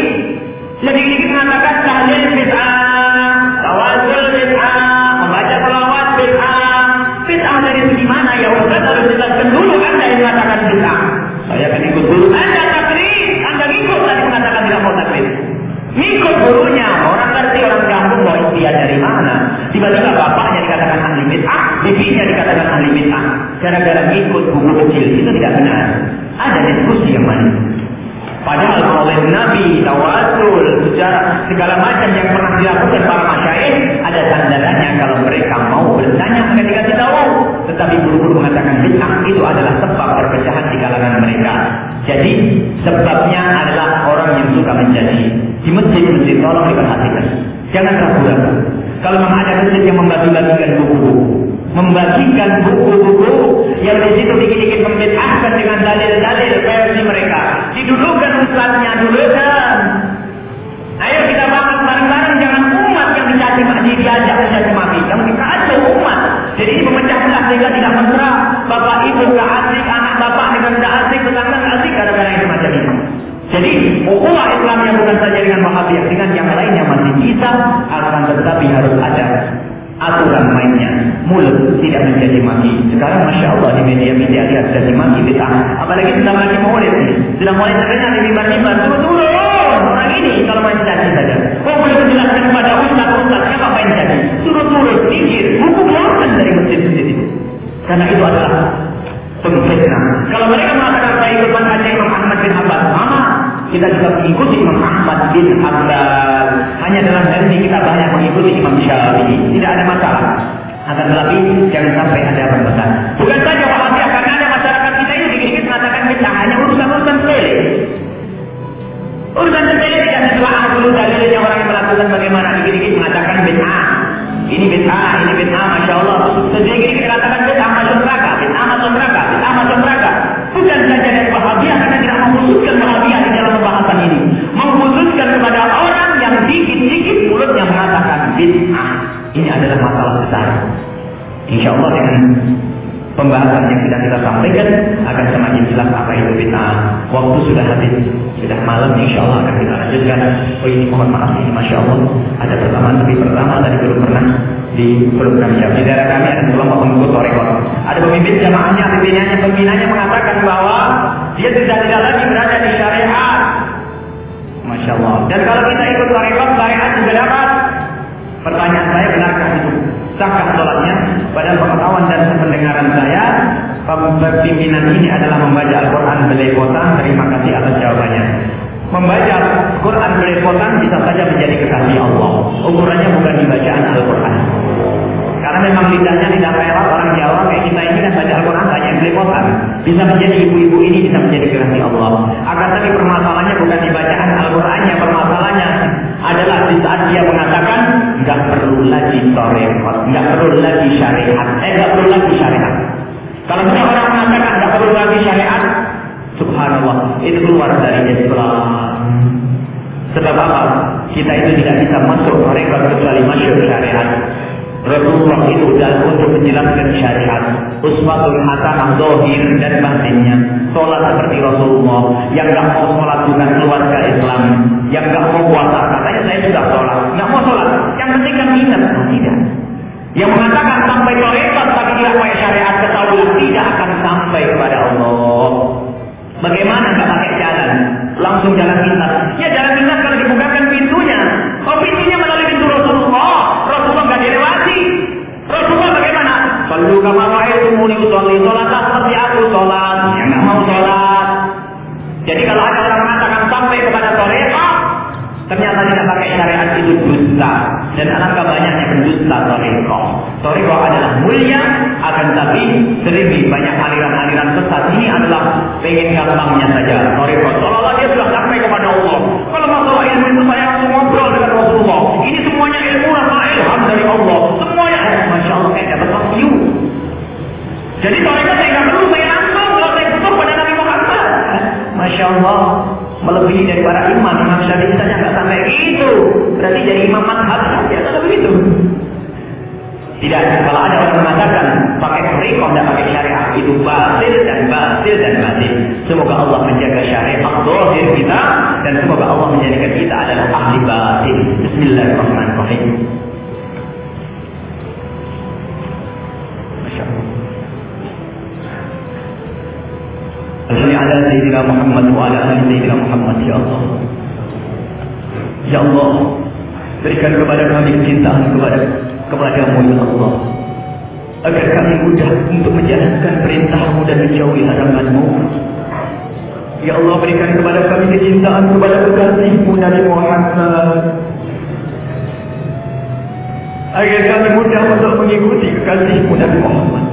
Jadi dikit mengatakan tahlil bid'ah, tawasul bid'ah, membaca selawat bid'ah. Bid'ah dari segi mana ya Ustaz? Harus jelaskan dulu. Anda yang mengatakan bid'ah, saya akan ikut dulu. Anda taklid, Anda ikut tadi mengatakan tidak mau taklid. Ngikut gurunya, orang ngerti, orang kampung mau istiadat dari mana. Tiba-tiba bapaknya dikatakan ahli bid'ah, bibinya dikatakan ahli bid'ah. Gara-gara ngikut buku kecil, itu tidak benar. Ada diskusi yang mana? Padahal maulid Nabi, tawasul, sejarah, segala macam yang pernah dilakukan para masyayikh, ada sandarannya. Kalau mereka mau bertanya, mereka dikasih tahu. Tetapi guru-guru mengatakan bid'ah itu adalah sebab perpecahan di kalangan mereka. Jadi sebabnya adalah orang yang suka mencaci. Di masjid-masjid tolong diperhatikan. Jangan ragu-ragu. Kalau memang ada masjid yang membagi-bagikan buku-buku, membagikan buku-buku yang di situ dikit-dikit membid'ahkan dengan dalil-dalil versi mereka, didudukkan ustaznya, dudukkan. Ayo kita bahas bareng-bareng, jangan umat yang dicaci maki, diajak mencaci maki, yang dikacau umat. Jadi ini memecah belah sehingga tidak mesra. Bapak ibu gak asik, anak bapak dengan gak asik, tetangga gak asik, gara-gara yang semacam ini. Jadi ukhuwah Islamnya bukan saja dengan Wahabiyah, dengan yang lainnya masih bisa, akan tetapi harus ada aturan mainnya. Mulut tidak mencaci maki. Sekarang Masya Allah di media-media lihat caci maki bid'ah. Apalagi sudah lagi maulid ini, sudah mulai terdengar di mimbar-mimbar, turun orang ini kalau main caci saja. Oh boleh menjelaskan kepada ustaz-ustaz siapa main caci? Turun-turun, pikir, buku keluarkan dari masjid-masjid itu. Karena itu adalah pengfitnah. Kalau mereka mengatakan saya ikut manhaj Imam Ahmad bin Hanbal, sama kita juga mengikuti Imam Ahmad bin Hanbal. Hanya dalam hal ini kita banyak mengikuti Imam Syafi'i, tidak ada masalah. Akan tetapi jangan sampai ada perpecahan. Bukan saja Wahabiyah, karena ada masyarakat kita ini dikit-dikit mengatakan bid'ah hanya urusan-urusan sepele. Urusan sepele tidak ditelaah dulu dalilnya orang yang melakukan bagaimana, dikit-dikit mengatakan bid'ah. Ini bid'ah, Masya Allah. Sedikit dikatakan bid'ah masuk neraka, bid'ah masuk neraka, bid'ah masuk neraka. Bukan saja dari Wahabiyah, karena tidak mengkhususkan Wahabiyah di dalam pembahasan ini. Mengkhususkan kepada orang yang dikit-dikit mulutnya mengatakan bid'ah. Ini adalah masalah besar. Insya Allah dengan pembahasan yang sudah kita sampaikan akan semakin jelas apa itu bid'ah. Waktu sudah habis. Sudah malam, insya Allah akan kita lanjutkan. Oh ini mohon maaf ini, masya Allah ada pertama tadi belum pernah di program jam. Di daerah kami ada kelompok pengikut Torekot. Ada pemimpin jamaahnya, pembinanya mengatakan bahwa dia sudah tidak lagi berada di syariat. Masya Allah. Dan kalau kita ikut Torekot, syariat juga dapat. Pertanyaan saya, benarkah itu? Sahkah sholatnya? Pada pengetahuan dan pendengaran saya, pimpinan ini adalah membaca Al-Quran belepotan. Terima kasih atas jawabannya. Membaca Quran belepotan bisa saja menjadi kekasih Allah. Ukurannya bukan di bacaan Al-Quran. Karena memang lidahnya lidah merah orang Jawa kayak kita ini kan baca Al-Quran banyak yang belepotan. Bisa menjadi ibu-ibu ini bisa menjadi kekasih Allah. Akan tapi permasalahannya bukan di bacaan Al-Qurannya, permasalahannya adalah di saat dia mengatakan nggak perlu lagi torekot, nggak perlu lagi syariat, nggak perlu lagi syariat. Kalau semua orang mengatakan nggak perlu lagi syariat, subhanallah, itu keluar dari Islam. Sebab apa? Kita itu tidak bisa masuk torekot kecuali masuk syariat. Rasulullah itu dalam untuk menjelaskan syariat, uswatul hasanah zahir dan batinnya. Sholat seperti Rasulullah, yang nggak mau sholat bukan keluarga Islam, yang nggak mau puasa katanya saya sudah sholat, nggak mau sholat, yang penting kan ingat, tidak. Yang mengatakan sampai torekot tapi tidak pakai syariat, ketahuilah tidak akan sampai kepada Allah. Bagaimana nggak pakai jalan, langsung jalan pintas? Ya jalan pintas kalau dibukakan pintunya. Oh pintunya melalui pintu Rasulullah. Rasulullah nggak dilewati. Rasulullah bagaimana? Sallu kama ra'aitumuni usolli, sholatlah seperti aku sholat. Yang nggak mau sholat. Jadi kalau ada orang mengatakan sampai kepada torekot, ternyata tidak pakai syariat itu dusta. Dan alangkah banyaknya pendusta torekot. Torekot adalah mulia, akan tapi lebih banyak aliran-aliran sesat. Ini adalah pengen gampangnya saja torekot. Seolah-olah dia sudah sampai kepada Allah. Kalau masalah ilmu itu saya langsung ngobrol dengan Rasulullah. Ini semuanya ilmu rasa ilham dari Allah. Semuanya, masya Allah kayak dapat wahyu. Jadi torekot saya nggak perlu, saya langsung kalau saya butuh pada Nabi Muhammad. Masya Allah, melebihi dari para imam. Imam Syafi'i saja nggak sampai gitu. Berarti jadi imam madhab saja atau begitu? Tidak. Kalau ada orang mengatakan pakai torekot dan pakai syariat itu batil dan batil dan batil. Semoga Allah menjaga syariat zahir kita dan semoga Allah menjadikan kita adalah ahli batin. Bismillahirrahmanirrahim. Masya Allah. Alhamdulillah Sayyidina Muhammad wa ala ali Sayyidina Muhammad. Ya Allah, ya Allah, berikan kepada kami kecintaan kepadamu ya Allah, agar kami mudah untuk menjalankan perintahmu dan menjauhi laranganmu. Ya Allah, berikan kepada kami kecintaan kepada kekasihmu Nabi Muhammad, agar kami mudah untuk mengikuti kekasihmu Nabi Muhammad.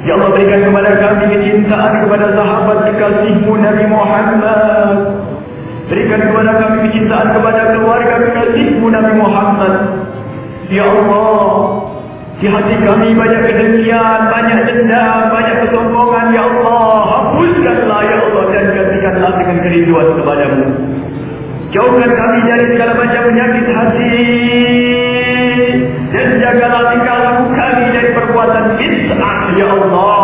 Ya Allah, berikan kepada kami kecintaan kepada sahabat kekasihmu Nabi Muhammad. Berikan kepada kami kecintaan kepada keluarga kekasihmu Nabi Muhammad. Ya Allah, di hati kami banyak kedengkian, banyak dendam, banyak kesombongan. Ya Allah, hapuskanlah ya Allah dan gantikanlah dengan kerinduan kepadamu. Jauhkan kami dari segala macam penyakit hati dan jagalah tingkah laku kami dari perbuatan bid'ah ya Allah.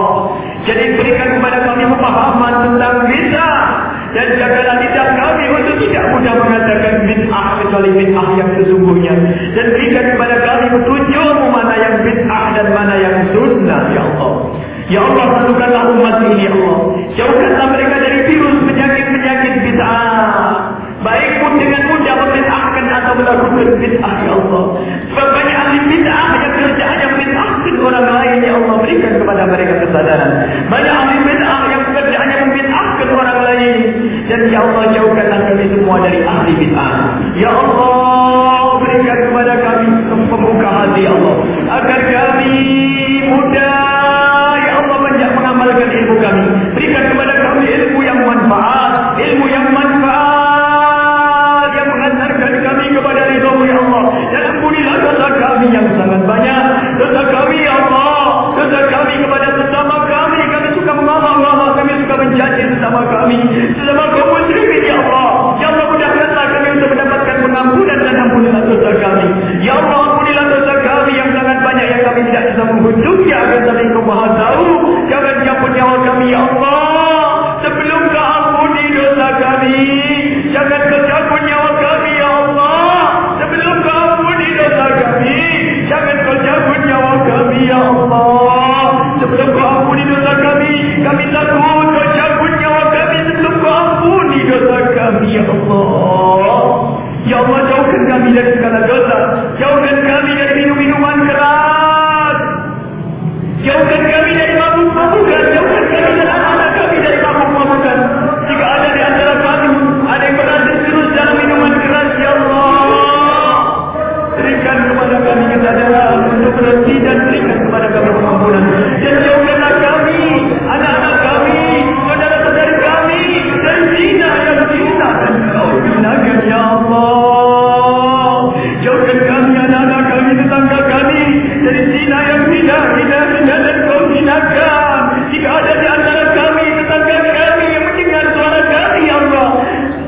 Jadi berikan kepada kami pemahaman tentang bid'ah dan jagalah lidah kami untuk tidak mudah mengatakan bid'ah kecuali bid'ah yang sesungguhnya, dan berikan kepada kami petunjukmu mana yang bid'ah dan mana yang sunnah ya Allah. Ya Allah, satukanlah umat ini ya Allah. Jauhkanlah mereka dari virus penyakit-penyakit bid'ah, baik pun dengan mudah membid'ahkan atau melakukan bid'ah ya Allah. Sebab banyak ahli bid'ah yang kerjaannya membid'ahkan orang lain ya Allah. Berikan kepada mereka kesadaran. Banyak ahli bid'ah yang kerjaannya membid'ahkan orang lain. Dan ya Allah, jauhkanlah kami semua dari ahli bid'ah. Ya Allah, berikan kepada kami pembuka hati ya Allah, agar kami mudah ya Allah mengamalkan ilmu kami. Berikan kepada kami ilmu yang manfaat, ilmu yang manfaat yang mengantarkan kami kepada ridha-Mu ya Allah. Dan ampunilah dosa kami yang sangat banyak. Dosa kami ya Allah, dosa kami kepada sesama kami. Kami suka mengamal, kami suka mencaci sesama kami, sesama kaum muslimin ya Allah. Ya Allah, mudahkanlah kami untuk mendapatkan pengampunan dan ampunilah dosa kami. Ya Allah, ampunilah dosa kami yang sangat banyak yang kami tidak bisa menghujungnya. Agar tapi Engkau Maha tahu. Jangan cabut nyawa kami ya Allah sebelum Kau ampuni dosa kami. kami ya Allah. Sebelum kau ampuni dosa kami takut kau cabut nyawa kami sebelum kau ampuni dosa kami ya Allah. Ya Allah, jauhkan kami dari segala dosa, jauhkan kami dari minum-minuman keras, jauhkan kami dari mabuk-mabukan, jauhkan kami dan anak-anak kami dari mabuk-mabukan. Jika ada di antara kami ada yang pernah terjerumus dalam minuman keras, ya Allah, berikan kepada kami kesadaran untuk berhenti dan berikan kepada kami pengampunan. Dan jauhkanlah kami, anak-anak kami, saudara-saudari kami dari zina yang zina dan kau gunakan ya Allah. Jauhkan kami, anak-anak kami, tetangga kami dari zina yang zina dan kau zinakan. Jika ada di antara kami, tetangga kami yang mendengar suara kami ya Allah,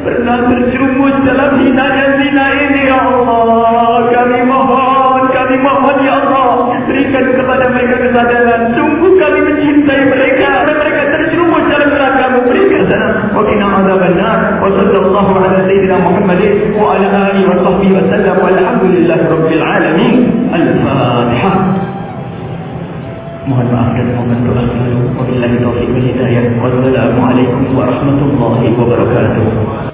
pernah terjerumus dalam zina ini ya Allah, kami mohon ya Allah, berikan kepada mereka kesadaran. Sungguh kami mencintai mereka dan mereka terjerumus dalam neraka-Mu. Berikan kesadaran. Wa qina adzabannar. Wa sallallahu ala sayyidina Muhammadin wa ala alihi wa sahbihi wa sallam. Walhamdulillahi rabbil alamin. Al-Fatihah. Mohon maaf dan mohon doa selalu. Wabillahi taufiq wal hidayah. Wassalamualaikum warahmatullahi wabarakatuh.